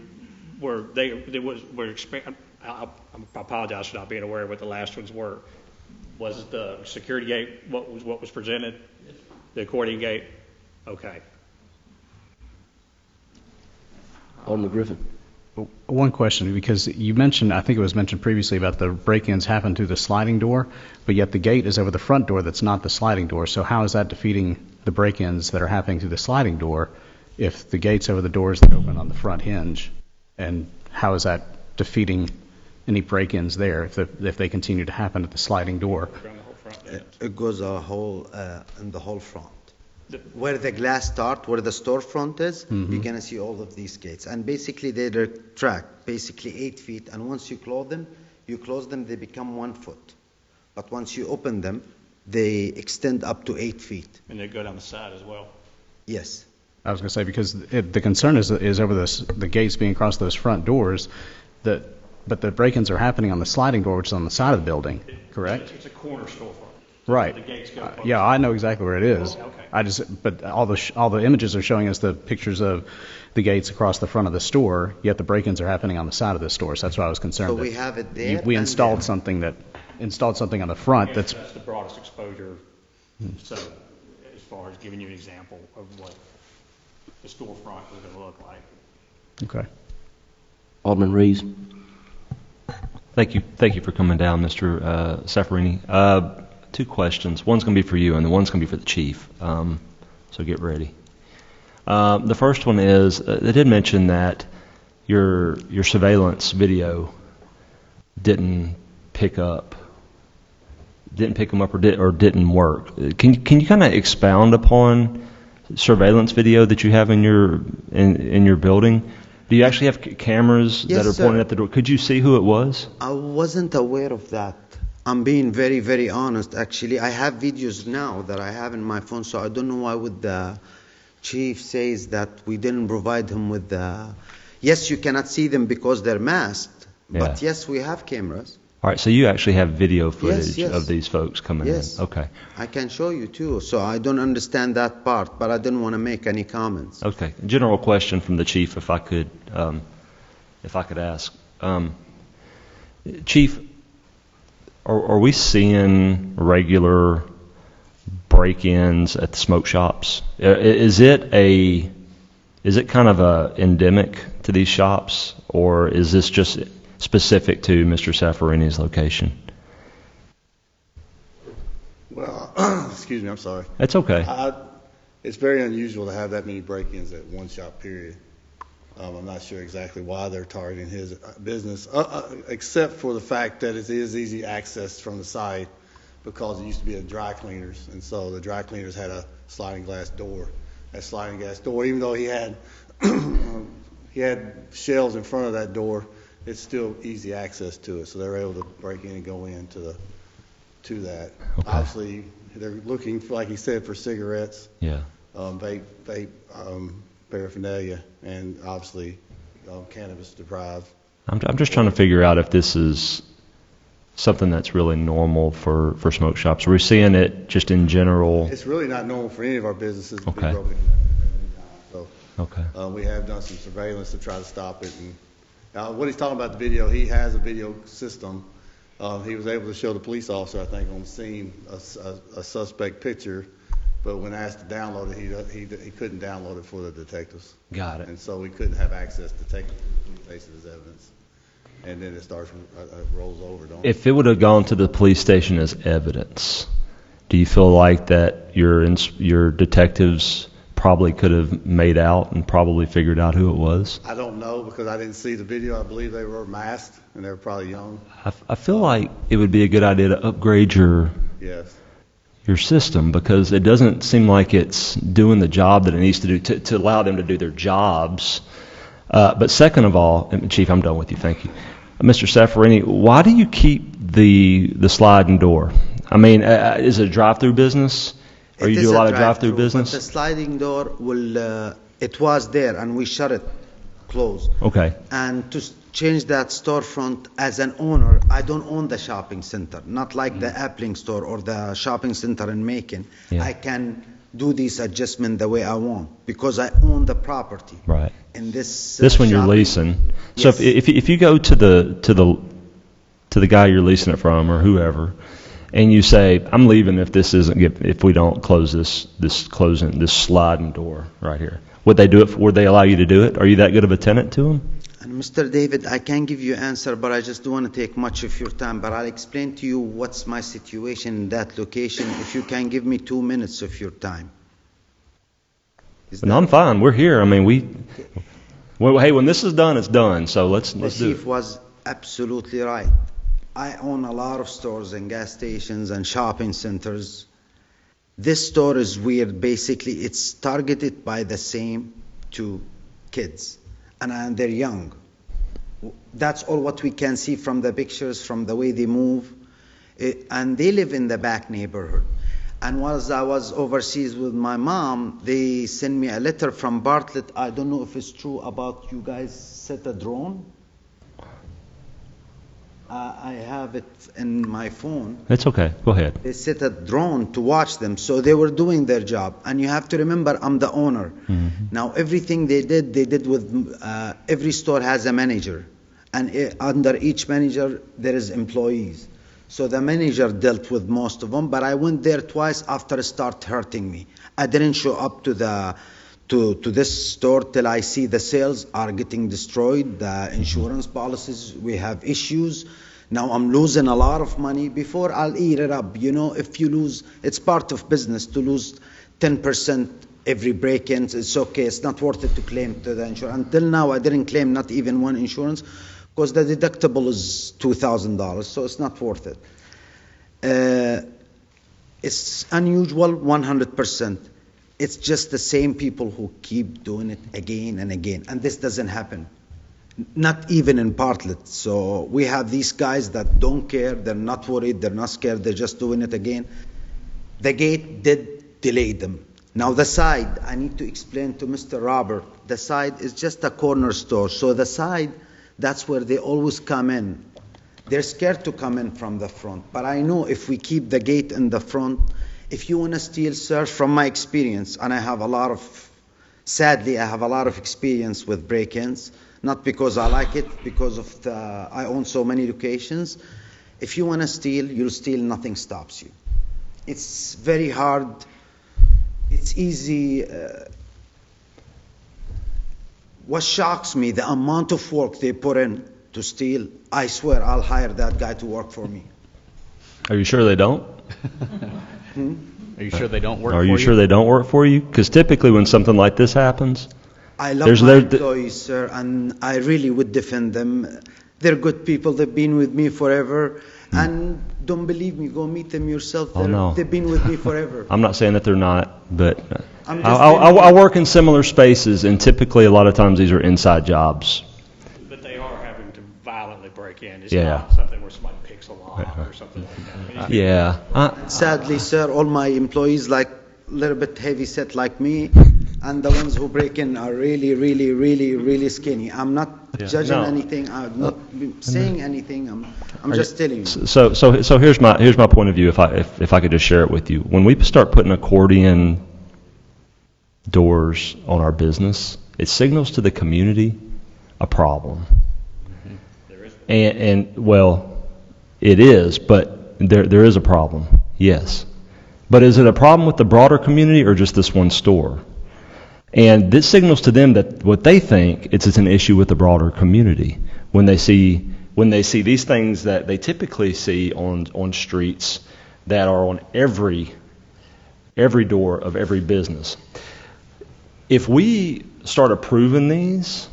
I apologize for not being aware of what the last ones were. Was the security gate what was presented? The accordion gate? Okay. Alderman Griffin. One question, because you mentioned, I think it was mentioned previously about the break-ins happen through the sliding door, but yet the gate is over the front door that's not the sliding door. So how is that defeating the break-ins that are happening through the sliding door if the gate's over the doors that open on the front hinge? And how is that defeating any break-ins there if they continue to happen at the sliding door? It goes a whole in the whole front. Where the glass starts, where the storefront is, you're going to see all of these gates. And basically, they're tracked, basically 8 feet. And once you close them, they become 1 foot. But once you open them, they extend up to 8 feet. And they go down the side as well? Yes. I was going to say, because the concern is over the gates being across those front doors, but the break-ins are happening on the sliding door, which is on the side of the building, correct? It's a corner storefront. Right. The gates go yeah, I know exactly where it is. Okay. But all the images are showing us the pictures of the gates across the front of the store, yet the break-ins are happening on the side of the store. So that's why I was concerned. So we have it there. We installed something that installed something on the front That's the broadest exposure. So as far as giving you an example of what the storefront is going to look like. Okay. Alderman Reeves. Thank you for coming down, Mr. Saffarini. 2 questions. One's going to be for you, and the one's going to be for the chief. So get ready. The first one is, they did mention that your surveillance video didn't pick them up or didn't work. Can you kind of expound upon surveillance video that you have in your building? Do you actually have cameras that are pointed at the door? Could you see who it was? I wasn't aware of that. I'm being very, very honest. Actually, I have videos now that I have in my phone, so I don't know why would the chief says that we didn't provide him with the... Yes, you cannot see them because they're masked, but yes, we have cameras. All right, so you actually have video footage of these folks coming in? Okay. I can show you too, so I don't understand that part, but I didn't want to make any comments. Okay. General question from the chief, if I could ask. Chief, are we seeing regular break-ins at the smoke shops? Is it kind of a endemic to these shops, or is this just specific to Mr. Saffarini's location? Well, excuse me, I'm sorry. That's okay. It's very unusual to have that many break-ins at one shop, period. I'm not sure exactly why they're targeting his business, except for the fact that it is easy access from the site because it used to be a dry cleaners, and so the dry cleaners had a sliding glass door. That sliding glass door, even though he had shelves in front of that door, it's still easy access to it, so they're able to break in and go into that. Okay. Obviously, they're looking for, like he said, for cigarettes, vape paraphernalia, and obviously cannabis deprived. I'm just trying to figure out if this is something that's really normal for smoke shops. Are we seeing it just in general? It's really not normal for any of our businesses to be broken in. So we have done some surveillance to try to stop it. And what he's talking about the video, he has a video system. He was able to show the police officer, I think, on the scene a suspect picture, but when asked to download it, he couldn't download it for the detectives. Got it. And so we couldn't have access to take it to the police station as evidence. And then it rolls over, don't it? If it would have gone to the police station as evidence, do you feel like that your detectives probably could have made out and probably figured out who it was? I don't know because I didn't see the video. I believe they were masked and they were probably young. I feel like it would be a good idea to upgrade your system because it doesn't seem like it's doing the job that it needs to do to allow them to do their jobs. But second of all, Chief, I'm done with you. Thank you. Mr. Saffarini, why do you keep the sliding door? I mean, is it a drive-through business? Or you do a lot of drive-through business? But the sliding door it was there and we shut it closed. Okay. And to change that storefront as an owner, I don't own the shopping center, not like the Appling store or the shopping center in Macon. Yeah. I can do this adjustment the way I want because I own the property. Right. And this one you're leasing. Yes. So if you go to the guy you're leasing it from or whoever, and you say, I'm leaving if we don't close this sliding door right here. Would they do it? Would they allow you to do it? Are you that good of a tenant to them? And Mr. David, I can give you an answer, but I just don't want to take much of your time. But I'll explain to you what's my situation in that location if you can give me 2 minutes of your time. No, I'm fine. We're here. I mean, hey, when this is done, it's done. So let's do it. The chief was absolutely right. I own a lot of stores and gas stations and shopping centers. This store is weird. Basically, it's targeted by the same two kids, and they're young. That's all what we can see from the pictures, from the way they move. And they live in the back neighborhood. And while I was overseas with my mom, they sent me a letter from Bartlett. I don't know if it's true about you guys set a drone. I have it in my phone. It's okay. Go ahead. They set a drone to watch them, so they were doing their job. And you have to remember, I'm the owner. Mm-hmm. Now, everything they did with every store has a manager, and under each manager there is employees. So the manager dealt with most of them, but I went there twice after it started hurting me. I didn't show up to this store till I see the sales are getting destroyed, the insurance policies, we have issues. Now I'm losing a lot of money. Before I'll eat it up. If you lose, it's part of business to lose 10% every break-in. It's okay. It's not worth it to claim to the insurance. Until now, I didn't claim not even one insurance because the deductible is $2,000, so it's not worth it. It's unusual, 100%. It's just the same people who keep doing it again and again, and this doesn't happen. Not even in Bartlett. So we have these guys that don't care, they're not worried, they're not scared, they're just doing it again. The gate did delay them. Now the side, I need to explain to Mr. Robert, the side is just a corner store. So the side, that's where they always come in. They're scared to come in from the front. But I know if we keep the gate in the front, if you want to steal, sir, from my experience, and sadly, I have a lot of experience with break-ins, not because I like it, because of I own so many locations. If you want to steal, you'll steal, nothing stops you. It's very hard. It's easy. What shocks me, the amount of work they put in to steal, I swear I'll hire that guy to work for me. Are you sure they don't? Are you sure they don't work for you? Are you sure they don't work for you? Because typically when something like this happens, I love my employees, sir, and I really would defend them. They're good people. They've been with me forever. And don't believe me, go meet them yourself. They've been with me forever. I'm not saying that they're not, but I work in similar spaces, and typically a lot of times these are inside jobs. But they are having to violently break in. It's Yeah. not something where somebody picks a lock or something like that. Yeah. Sadly, sir, all my employees like a little bit heavy set like me, and the ones who break in are really, really, really, really skinny. I'm not judging anything. I'm not saying anything. I'm just telling you. So here's my point of view. If I could just share it with you, when we start putting accordion doors on our business, it signals to the community a problem. And well, it is, but there is a problem. Yes. But is it a problem with the broader community or just this one store? And this signals to them that what they think it's an issue with the broader community when they see these things that they typically see on streets that are on every door of every business. If we start approving these,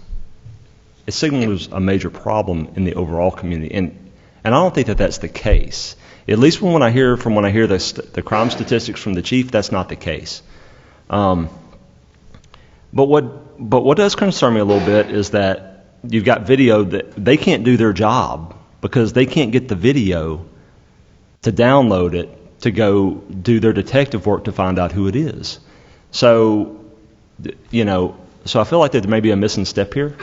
it signals a major problem in the overall community, and I don't think that that's the case. At least when I hear the crime statistics from the chief, that's not the case. But what does concern me a little bit is that you've got video that they can't do their job because they can't get the video to download it to go do their detective work to find out who it is. So I feel like there may be a missing step here.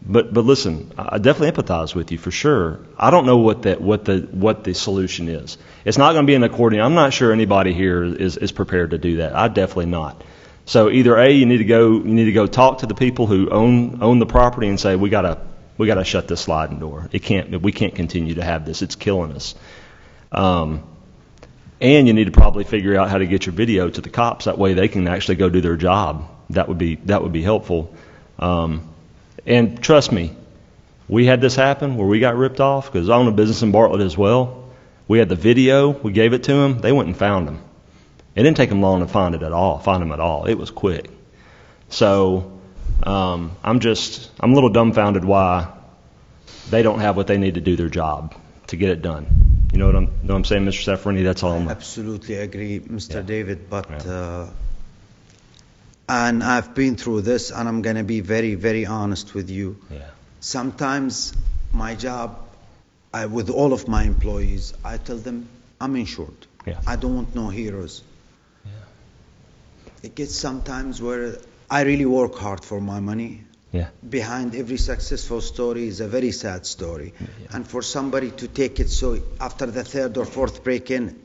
But listen, I definitely empathize with you for sure. I don't know what the solution is. It's not going to be an accordion. I'm not sure anybody here is prepared to do that. I definitely not. So either A, you need to go talk to the people who own the property and say we gotta shut this sliding door. We can't continue to have this. It's killing us. And you need to probably figure out how to get your video to the cops. That way they can actually go do their job. That would be helpful. And trust me, we had this happen where we got ripped off because I own a business in Bartlett as well. We had the video. We gave it to them. They went and found them. It didn't take them long to find them at all. It was quick. So I'm a little dumbfounded why they don't have what they need to do their job to get it done. You know what I'm saying, Mr. Safrarini? That's all. I absolutely agree, Mr. David. But and I've been through this, and I'm going to be very, very honest with you. Yeah. Sometimes my job, with all of my employees, I tell them I'm insured. Yeah. I don't want no heroes. Yeah. It gets sometimes where I really work hard for my money. Yeah. Behind every successful story is a very sad story. Yeah. And for somebody to take it so after the third or fourth break-in,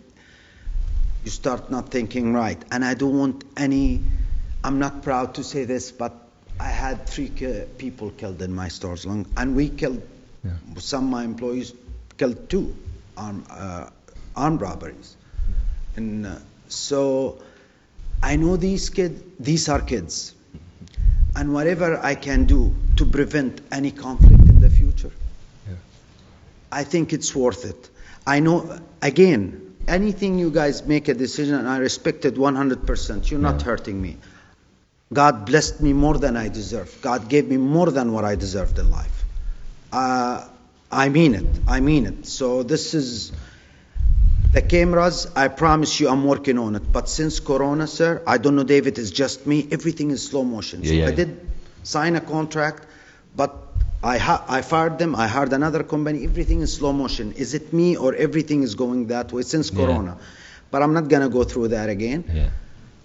you start not thinking right. And I don't want I'm not proud to say this, but I had 3 people killed in my stores, and we killed Some of my employees killed 2 armed robberies. And so I know these are kids. And whatever I can do to prevent any conflict in the future, I think it's worth it. I know, again, anything you guys make a decision, and I respect it 100%. You're not hurting me. God blessed me more than I deserved. God gave me more than what I deserved in life. I mean it. I mean it. So this is the cameras. I promise you I'm working on it. But since Corona, sir, I don't know, David, it's just me. Everything is slow motion. So I did sign a contract, but I fired them. I hired another company. Everything is slow motion. Is it me or everything is going that way since Corona? But I'm not going to go through that again.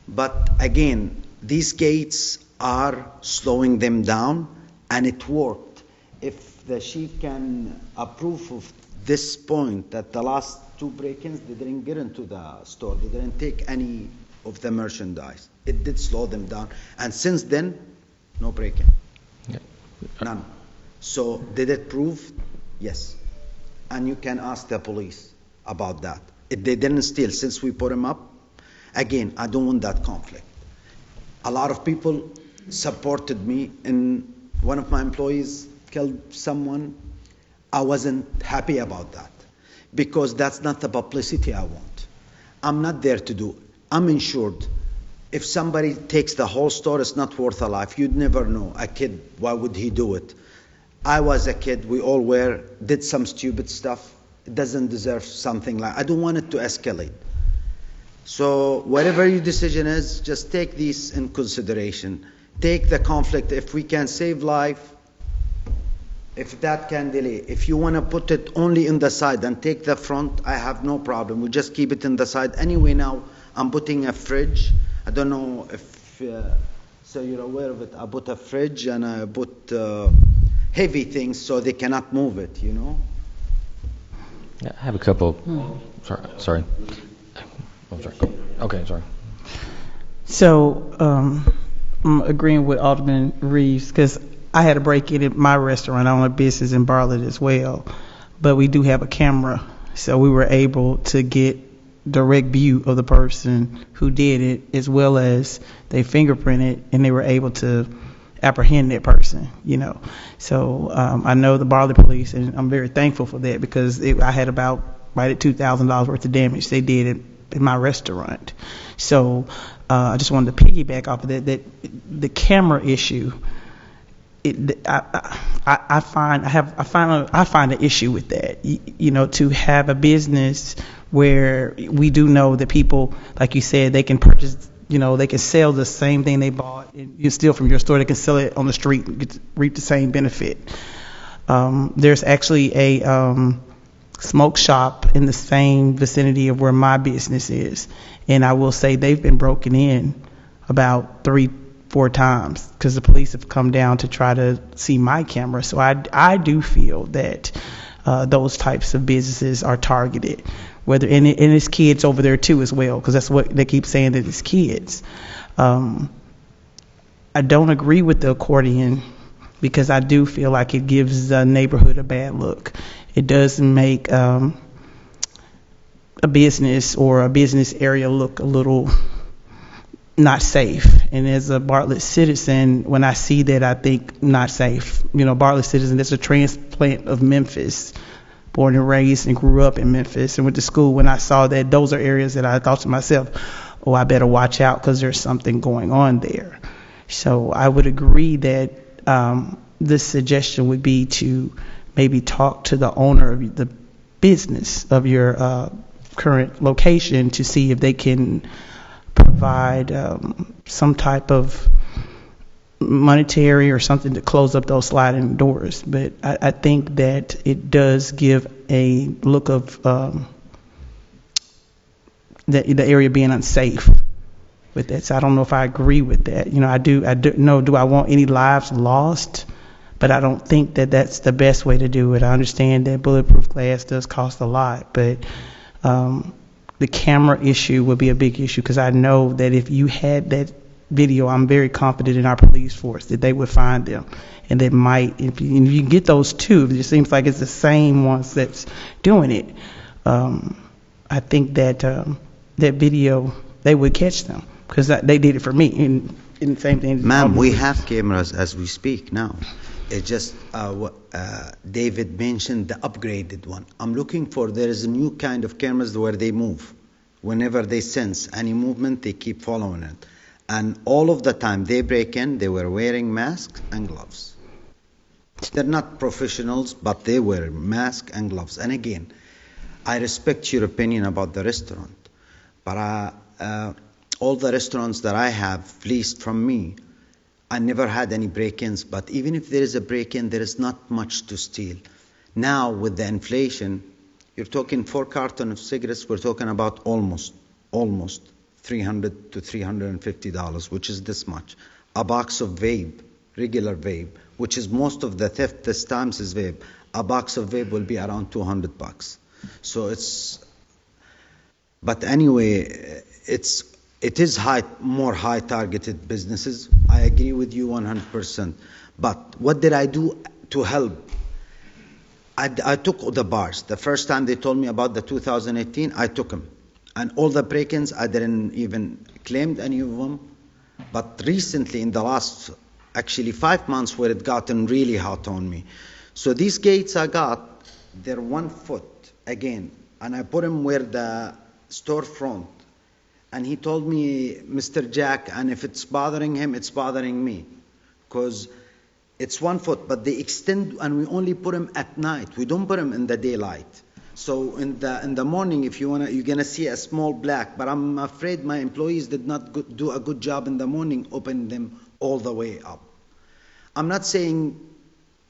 But again, these gates are slowing them down, and it worked. If the chief can approve of this point, that the last 2 break-ins, they didn't get into the store. They didn't take any of the merchandise. It did slow them down. And since then, no break-in. None. So did it prove? Yes. And you can ask the police about that. If they didn't steal since we put them up, again, I don't want that conflict. A lot of people supported me, and one of my employees killed someone. I wasn't happy about that because that's not the publicity I want. I'm not there to do it. I'm insured. If somebody takes the whole store, it's not worth a life. You'd never know. A kid, why would he do it? I was a kid. We all were. Did some stupid stuff. It doesn't deserve something like. I don't want it to escalate. So whatever your decision is, just take these in consideration. Take the conflict. If we can save life, if that can delay. If you want to put it only in the side and take the front, I have no problem. We just keep it in the side. Anyway, now I'm putting a fridge. I don't know if so you're aware of it. I put a fridge and I put heavy things so they cannot move it, you know. I have a couple. Sorry. I'm sorry. Okay, sorry. So I'm agreeing with Alderman Reeves because I had a break-in at my restaurant. I own a business in Bartlett as well, but we do have a camera, so we were able to get direct view of the person who did it, as well as they fingerprinted, and they were able to apprehend that person, you know. So I know the Bartlett police, and I'm very thankful for that because I had about right at $2,000 worth of damage they did it in my restaurant. So I just wanted to piggyback off of that the camera issue. I find an issue with that. You know, to have a business where we do know that people, like you said, they can purchase, you know, they can sell the same thing they bought and you steal from your store. They can sell it on the street and reap the same benefit. There's actually a smoke shop in the same vicinity of where my business is, and I will say they've been broken in about 3-4 times because the police have come down to try to see my camera. So I do feel that those types of businesses are targeted, whether and it's kids over there too as well, because that's what they keep saying, that it's kids. I don't agree with the accordion because I do feel like it gives the neighborhood a bad look. It does make a business or a business area look a little not safe. And as a Bartlett citizen, when I see that, I think not safe. You know, Bartlett citizen, that's a transplant of Memphis, born and raised and grew up in Memphis and went to school. When I saw that, those are areas that I thought to myself, oh, I better watch out because there's something going on there. So I would agree that this suggestion would be to maybe talk to the owner of the business of your current location to see if they can provide some type of monetary or something to close up those sliding doors. But I think that it does give a look of the area being unsafe with that. So I don't know if I agree with that. You know, I do know, do I want any lives lost? But I don't think that that's the best way to do it. I understand that bulletproof glass does cost a lot, but the camera issue would be a big issue because I know that if you had that video, I'm very confident in our police force that they would find them. And they might, if you get those two, it just seems like it's the same ones that's doing it. I think that that video, they would catch them, because they did it for me. And the same thing. Ma'am, we have cameras as we speak now. It's just David mentioned the upgraded one. I'm looking for, there is a new kind of cameras where they move. Whenever they sense any movement, they keep following it. And all of the time they break in, they were wearing masks and gloves. They're not professionals, but they wear masks and gloves. And again, I respect your opinion about the restaurant, but all the restaurants that I have leased from me, I never had any break-ins. But even if there is a break-in, there is not much to steal. Now with the inflation, you're talking 4 cartons of cigarettes, we're talking about almost $300 to $350, which is this much. A box of vape, regular vape, which is most of the theft this times is vape. A box of vape will be around $200. So but anyway, it is more high targeted businesses. I agree with you 100%. But what did I do to help? I took the bars. The first time they told me about the 2018, I took them. And all the break-ins, I didn't even claim any of them. But recently, in the last, actually 5 months, where it gotten really hot on me. So these gates I got, they're 1 foot again. And I put them where the storefront. And he told me, Mr. Jack, and if it's bothering him, it's bothering me. Because it's 1 foot, but they extend, and we only put them at night. We don't put them in the daylight. So in the morning, if you wanna, you're gonna see a small black. But I'm afraid my employees did not do a good job in the morning, opening them all the way up. I'm not saying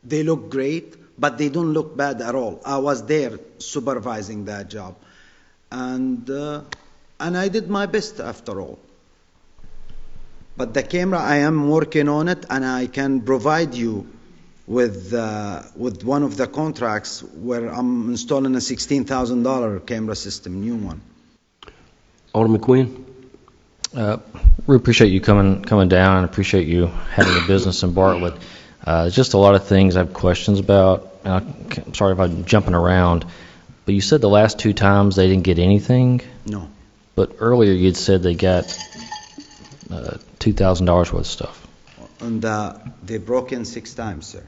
they look great, but they don't look bad at all. I was there supervising that job, and I did my best after all. But the camera, I am working on it, and I can provide you with one of the contracts where I'm installing a $16,000 camera system, new one. Alderman Quinn? We appreciate you coming down, and appreciate you having a business in Bartlett. Just a lot of things I have questions about. I'm sorry if I'm jumping around, but you said the last 2 times they didn't get anything? No. But earlier you'd said they got $2,000 worth of stuff. And they broke in 6 times, sir.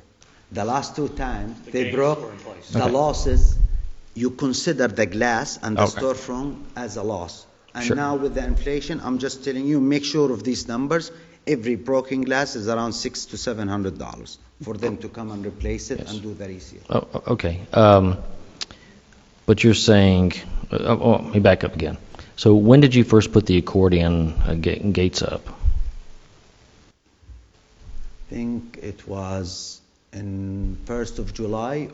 The last 2 times they broke the losses. You consider the glass and the storefront as a loss. And now with the inflation, I'm just telling you, make sure of these numbers. Every broken glass is around $600 to $700 for them to come and replace it and do the resale. Oh, okay. But you're saying, let me back up again. So when did you first put the accordion gates up? I think it was in 1st of July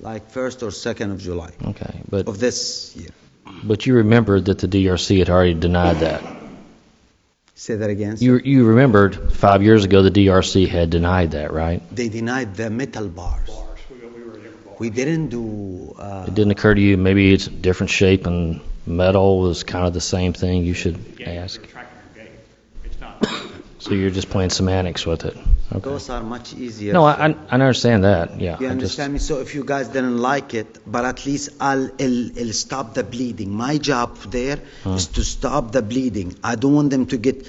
like 1st or 2nd of July. Okay, but of this year. But you remembered that the DRC had already denied that. Say that again. You remembered 5 years ago the DRC had denied that, right? They denied the metal bars. We didn't do. It didn't occur to you maybe it's a different shape and metal was kind of the same thing. You should ask. So you're just playing semantics with it. Okay. Those are much easier. No, I understand that. Yeah. You understand me? So if you guys didn't like it, but at least I'll stop the bleeding. My job there is to stop the bleeding. I don't want them to get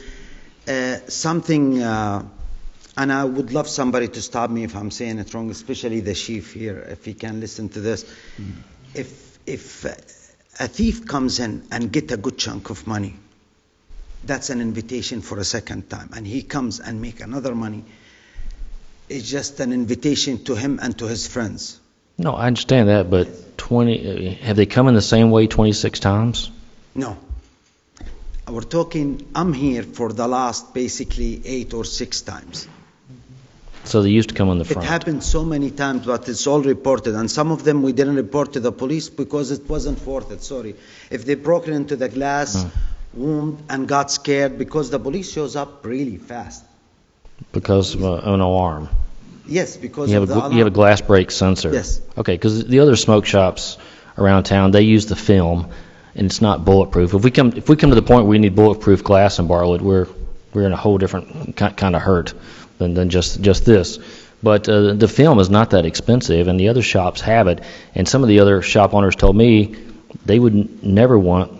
something. And I would love somebody to stop me if I'm saying it wrong, especially the chief here, if he can listen to this. If a thief comes in and get a good chunk of money, that's an invitation for a second time. And he comes and make another money. It's just an invitation to him and to his friends. No, I understand that, but have they come in the same way 26 times? No. We're talking, I'm here for the last basically 8 or 6 times. So they used to come on the front. It happened so many times, but it's all reported. And some of them we didn't report to the police because it wasn't worth it, sorry. If they broke into the glass wound and got scared, because the police shows up really fast. Because of an alarm? Yes, because you have a glass break sensor. Yes. Okay, because the other smoke shops around town, they use the film, and it's not bulletproof. If we come to the point where we need bulletproof glass in Bartlett, we're in a whole different kind of hurt than just this. But the film is not that expensive, and the other shops have it. And some of the other shop owners told me they would never want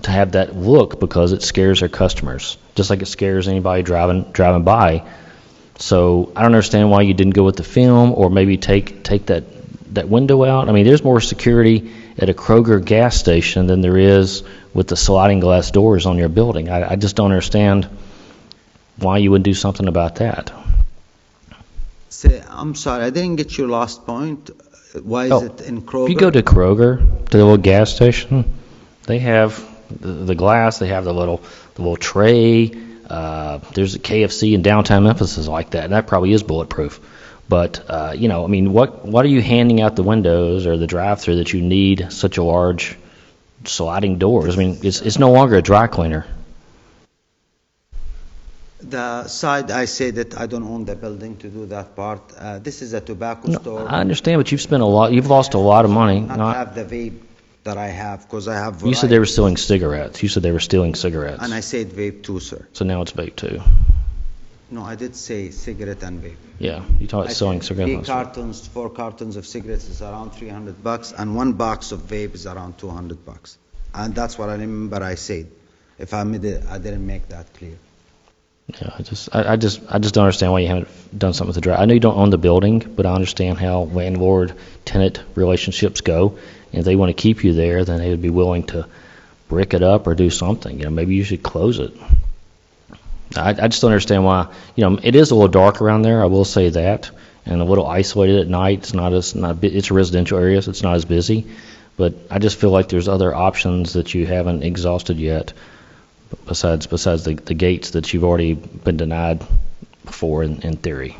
to have that look because it scares their customers, just like it scares anybody driving by. So I don't understand why you didn't go with the film, or maybe take that window out. I mean, there's more security at a Kroger gas station than there is with the sliding glass doors on your building. I just don't understand why you wouldn't do something about that. I'm sorry, I didn't get your last point. Why is it in Kroger? If you go to Kroger, to the little gas station, they have the glass, they have the little tray. There's a KFC in downtown Memphis is like that, and that probably is bulletproof. But, I mean, what are you handing out the windows or the drive-through that you need such a large sliding doors? I mean, it's no longer a dry cleaner. The side, I say that I don't own the building to do that part. This is a tobacco store. I understand, but you've lost a lot of money. I have the vape that I have, because I have variety. You said they were stealing cigarettes. And I said vape too, sir. So now it's vape too. No, I did say cigarette and vape. Yeah, you talked about selling cigarettes. 4 cartons of cigarettes is around $300, and 1 box of vape is around $200. And that's what I remember I said. If I didn't make that clear. Yeah, I just don't understand why you haven't done something with the drive. I know you don't own the building, but I understand how landlord-tenant relationships go. And if they want to keep you there, then they would be willing to brick it up or do something. Maybe you should close it. I just don't understand why. It is a little dark around there. I will say that, and a little isolated at night. It's a residential area, so it's not as busy. But I just feel like there's other options that you haven't exhausted yet, besides the gates that you've already been denied before in theory.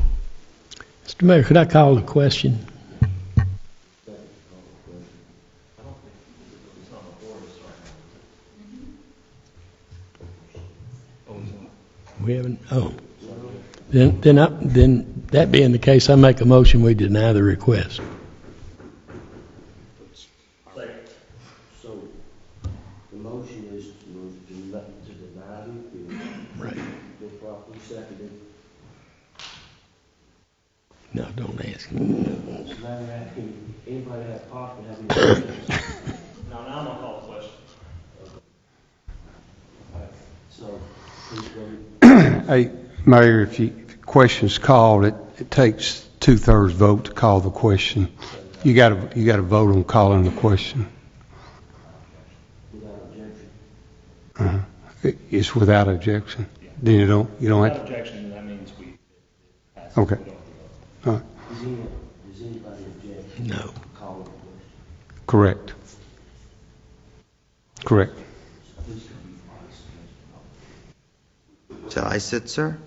Mr. Mayor, could I call the question? We haven't. Oh, then that being the case, I make a motion we deny the request. So the motion is to deny the appeal. Right. Bill properly seconded. No, don't ask. Anybody have a copy? Have any questions? No, now I'm gonna call the question. So please go ahead. Hey, Mayor, if the question's called, it takes 2/3 vote to call the question. You got to vote on calling the question. Without objection. It's without objection. Then you don't Without have to. objection, that means we pass. Okay. All right. Does anybody object? No. Call the question. Correct. Correct. So I said, sir?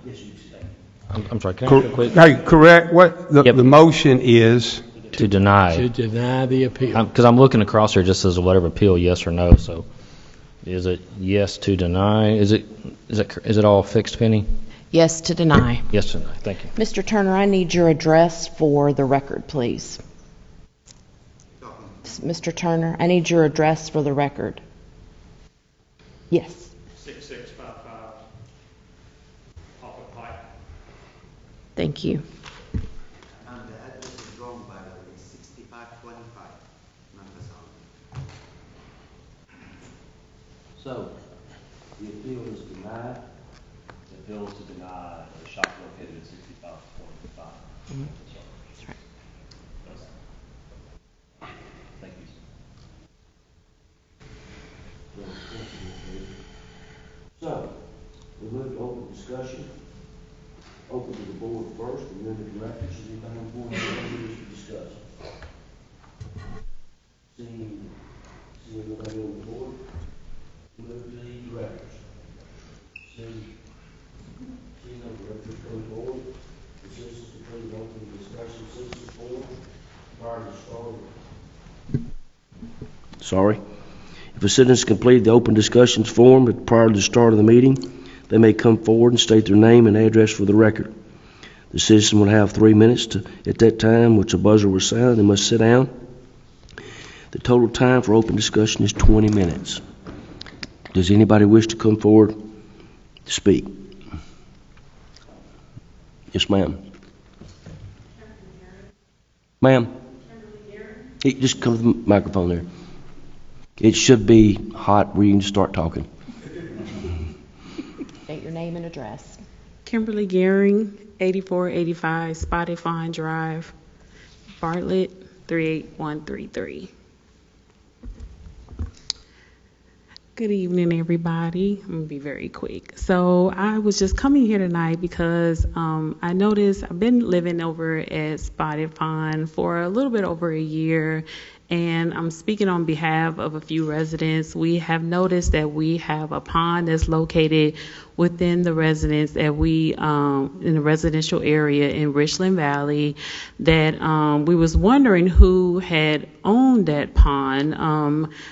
Yes, you say. I'm sorry, can I ask a quick? Hey, correct. What the motion is? To deny. To deny the appeal. Because I'm looking across here, it just says a letter of appeal, yes or no. So, is it yes to deny? Is it all fixed, Penny? Yes to deny. Yes to deny. Thank you. Mr. Turner, I need your address for the record, please. Mr. Turner, I need your address for the record. Yes. 6655 Hopper Pike. Thank you. And the address is wrong, by the way. 6525 Memphis Aldermen. So the appeal is denied. The appeal is to deny the shop located at 6525. That's right. Thank you. So we move to open discussion. Open to the board first, and then the directors. Is anybody on board to discuss? Seeing nobody on the board, move to the directors. Seeing no directors come forward, the citizens to please open the discussion citizens forum prior to starting. Sorry. If a citizen completed the open discussions forum prior to the start of the meeting, they may come forward and state their name and address for the record. The citizen will have 3 minutes at that time, which a buzzer will sound. They must sit down. The total time for open discussion is 20 minutes. Does anybody wish to come forward to speak? Yes, ma'am. Ma'am. Just come to the microphone there. It should be hot where you can start talking. State your name and address. Kimberly Gearing, 8485 Spotted Fawn Drive, Bartlett, 38133. Good evening, everybody. I'm going to be very quick. So I was just coming here tonight because I noticed I've been living over at Spotted Fawn for a little bit over a year, and I'm speaking on behalf of a few residents. We have noticed that we have a pond that's located within the residence that we in the residential area in Richland Valley that we was wondering who had owned that pond.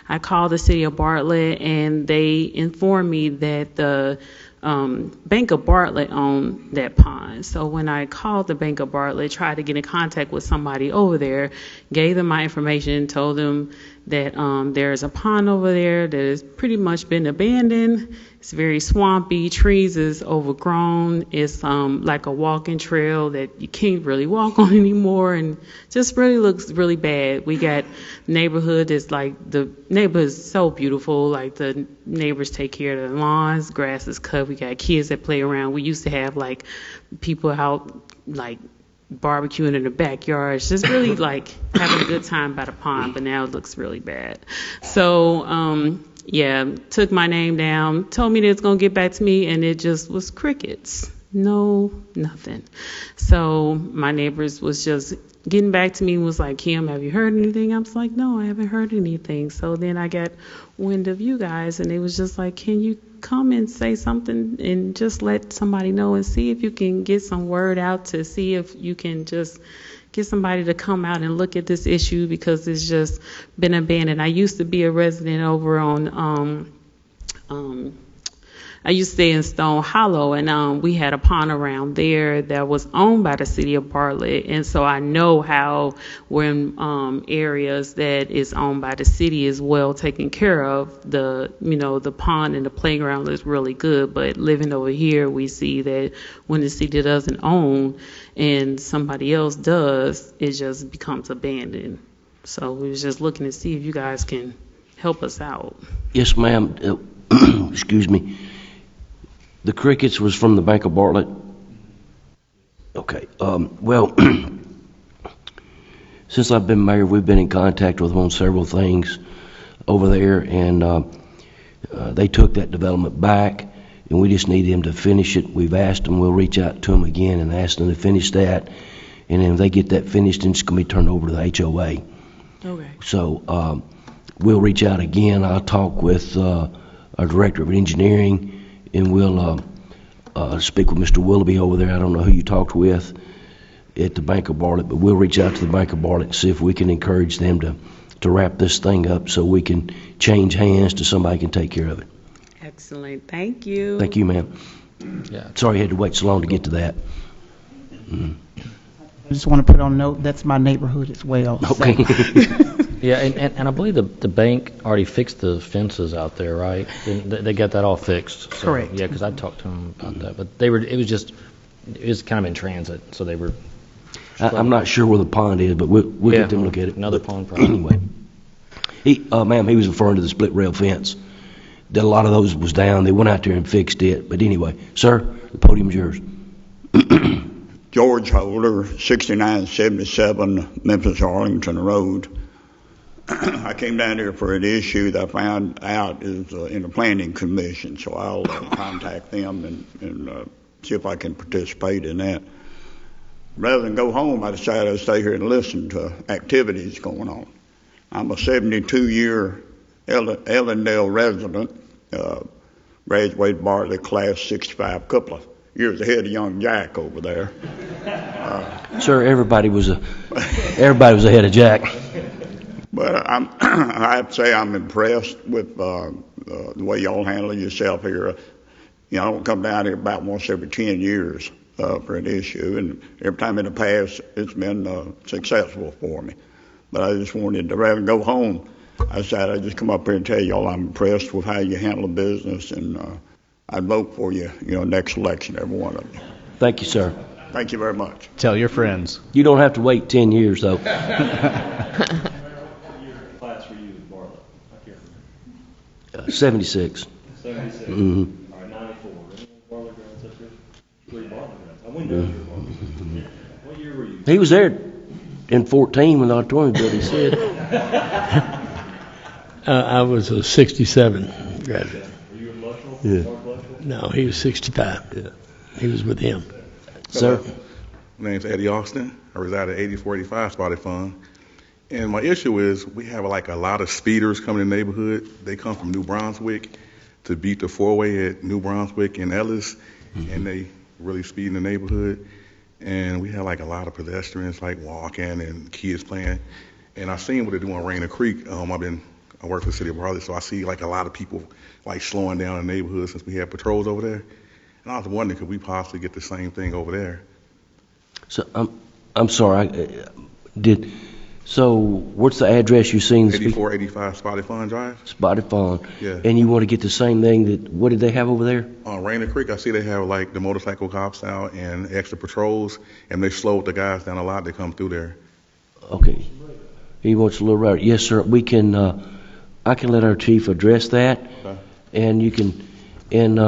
I called the city of Bartlett and they informed me that the Bank of Bartlett owned that pond. So when I called the Bank of Bartlett, tried to get in contact with somebody over there, gave them my information, told them that there's a pond over there that has pretty much been abandoned. It's very swampy, trees is overgrown. It's like a walking trail that you can't really walk on anymore, and just really looks really bad. We got neighborhood that's like, the neighborhood is so beautiful. Like the neighbors take care of the lawns, grass is cut. We got kids that play around. We used to have like people out like barbecuing in the backyard. It's just really like having a good time by the pond, but now it looks really bad. So yeah, took my name down, told me that it's going to get back to me, and it just was crickets. No, nothing. So my neighbors was just getting back to me and was like, Kim, have you heard anything? I was like, no, I haven't heard anything. So then I got wind of you guys, and it was just like, can you come and say something and just let somebody know and see if you can get some word out to see if you can just get somebody to come out and look at this issue, because it's just been abandoned. I used to be a resident over on I used to stay in Stone Hollow, and we had a pond around there that was owned by the city of Bartlett, and so I know how when areas that is owned by the city is well taken care of, the pond and the playground looks really good. But living over here, we see that when the city doesn't own and somebody else does, it just becomes abandoned. So we was just looking to see if you guys can help us out. Yes, ma'am. Excuse me. The crickets was from the Bank of Bartlett? Okay. Well, since I've been mayor, we've been in contact with them on several things over there, and they took that development back, and we just need them to finish it. We've asked them, we'll reach out to them again and ask them to finish that, and then if they get that finished, then it's going to be turned over to the HOA. Okay. So we'll reach out again. I'll talk with our director of engineering, and we'll speak with Mr. Willoughby over there. I don't know who you talked with at the Bank of Bartlett, but we'll reach out to the Bank of Bartlett and see if we can encourage them to wrap this thing up so we can change hands to somebody who can take care of it. Excellent. Thank you. Thank you, ma'am. Yeah. Sorry you had to wait so long to get to that. I just want to put on note, that's my neighborhood as well. Okay. Yeah, and I believe the bank already fixed the fences out there, right? They got that all fixed. So, Correct. Yeah, because I talked to them about that, but it was kind of in transit, so they were. I'm not sure where the pond is, but we'll get them to look at it. Another pond problem. Anyway, ma'am, he was referring to the split rail fence. That a lot of those was down. They went out there and fixed it. But anyway, sir, the podium's yours. George Holder, 6977 Memphis Arlington Road. I came down here for an issue that I found out is in the planning commission, so I'll contact them and see if I can participate in that. Rather than go home, I decided I'd stay here and listen to activities going on. I'm a 72-year Ellendale resident, graduated Bartlett class 65, couple of years ahead of young Jack over there. Sir, everybody was ahead of Jack. But I have to say I'm impressed with the way y'all handle yourself here. You know, I don't come down here about once every 10 years for an issue, and every time in the past it's been successful for me. but I just wanted to rather go home. I said I'd just come up here and tell y'all I'm impressed with how you handle business, and I'd vote for you, next election, every one of you. Thank you, sir. Thank you very much. Tell your friends. You don't have to wait 10 years, though. Class for you, Bartlett? I can't remember. 76. 76. Mm-hmm. All right, 94. Any Bartlett grads up here? 3 Bartlett grads. I went down here, Bartlett. What year were you? He was there in 14 when the auditorium built, he said. I was a 67 graduate. Were you in Blushville? Yeah. No, he was 65. Yeah. He was with him. Sir? My name's Eddie Austin. I reside at 8485 Spotted Fund. And my issue is we have like a lot of speeders coming in the neighborhood. They come from New Brunswick to beat the four-way at New Brunswick and Ellis, and they really speed in the neighborhood. And we have like a lot of pedestrians like walking and kids playing. And I've seen what they do on Rainier Creek. I work for the city of Bartlett, so I see like a lot of people like slowing down in the neighborhood since we have patrols over there. And I was wondering, could we possibly get the same thing over there? So I'm sorry. So what's the address you seen? 8485 Spotted Fawn Drive. Spotted Fawn. Yeah. And you want to get the same thing what did they have over there? On Rainier Creek, I see they have like the motorcycle cops out and extra patrols, and they slowed the guys down a lot that come through there. Okay. He wants a little right. Yes, sir. We can. I can let our chief address that, Okay. and you can. And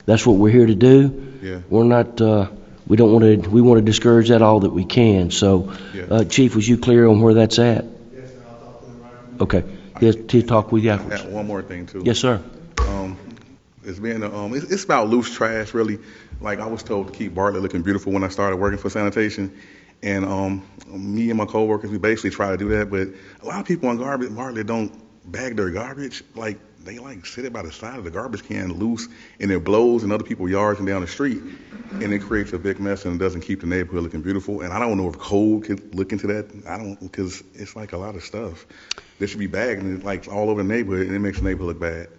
that's what we're here to do. Yeah. We're not. We don't want to. We want to discourage that all that we can. So, Yeah. Chief, was you clear on where that's at? Yes, sir. I'll talk to them right now. Okay. Yes, to talk with you afterwards. One more thing too. Yes, sir. It's about loose trash, really. Like I was told to keep Bartlett looking beautiful when I started working for sanitation, and me and my coworkers, we basically try to do that. But a lot of people on Bartlett don't bag their garbage. Like they like sit it by the side of the garbage can loose, and it blows in other people's yards and down the street, and it creates a big mess and doesn't keep the neighborhood looking beautiful. And I don't know if code could look into that. Because it's like a lot of stuff. There should be bagged and like all over the neighborhood, and it makes the neighborhood look bad.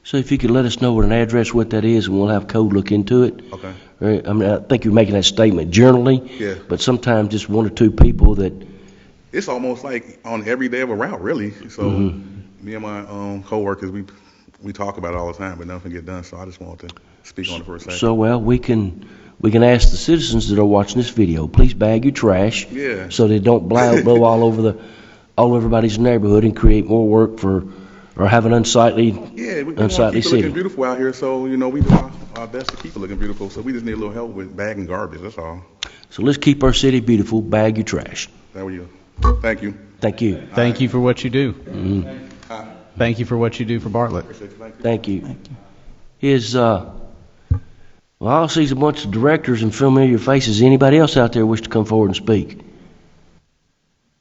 So if you could let us know what an address, what that is, and we'll have code look into it. Okay. Right? I mean, I think you're making that statement generally. Yeah. But sometimes just one or two people that. It's almost like on every day of a route, really. So me and my coworkers, we talk about it all the time, but nothing get done. So I just wanted to speak on it for a second. So well, we can ask the citizens that are watching this video, please bag your trash. Yeah. So they don't blow all over everybody's neighborhood and create more work or have an unsightly Yeah, we want to unsightly keep it city. looking beautiful out here. So we do our best to keep it looking beautiful. So we just need a little help with bagging garbage. That's all. So let's keep our city beautiful. Bag your trash. There we go. Thank you. Thank you. Thank you for what you do. Mm-hmm. Thank you for what you do for Bartlett. Thank you. Well, I see a bunch of directors and familiar faces. Anybody else out there wish to come forward and speak?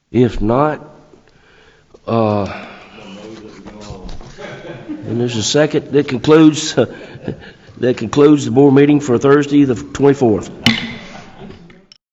If not, and there's a second that concludes the board meeting for Thursday, the 24th.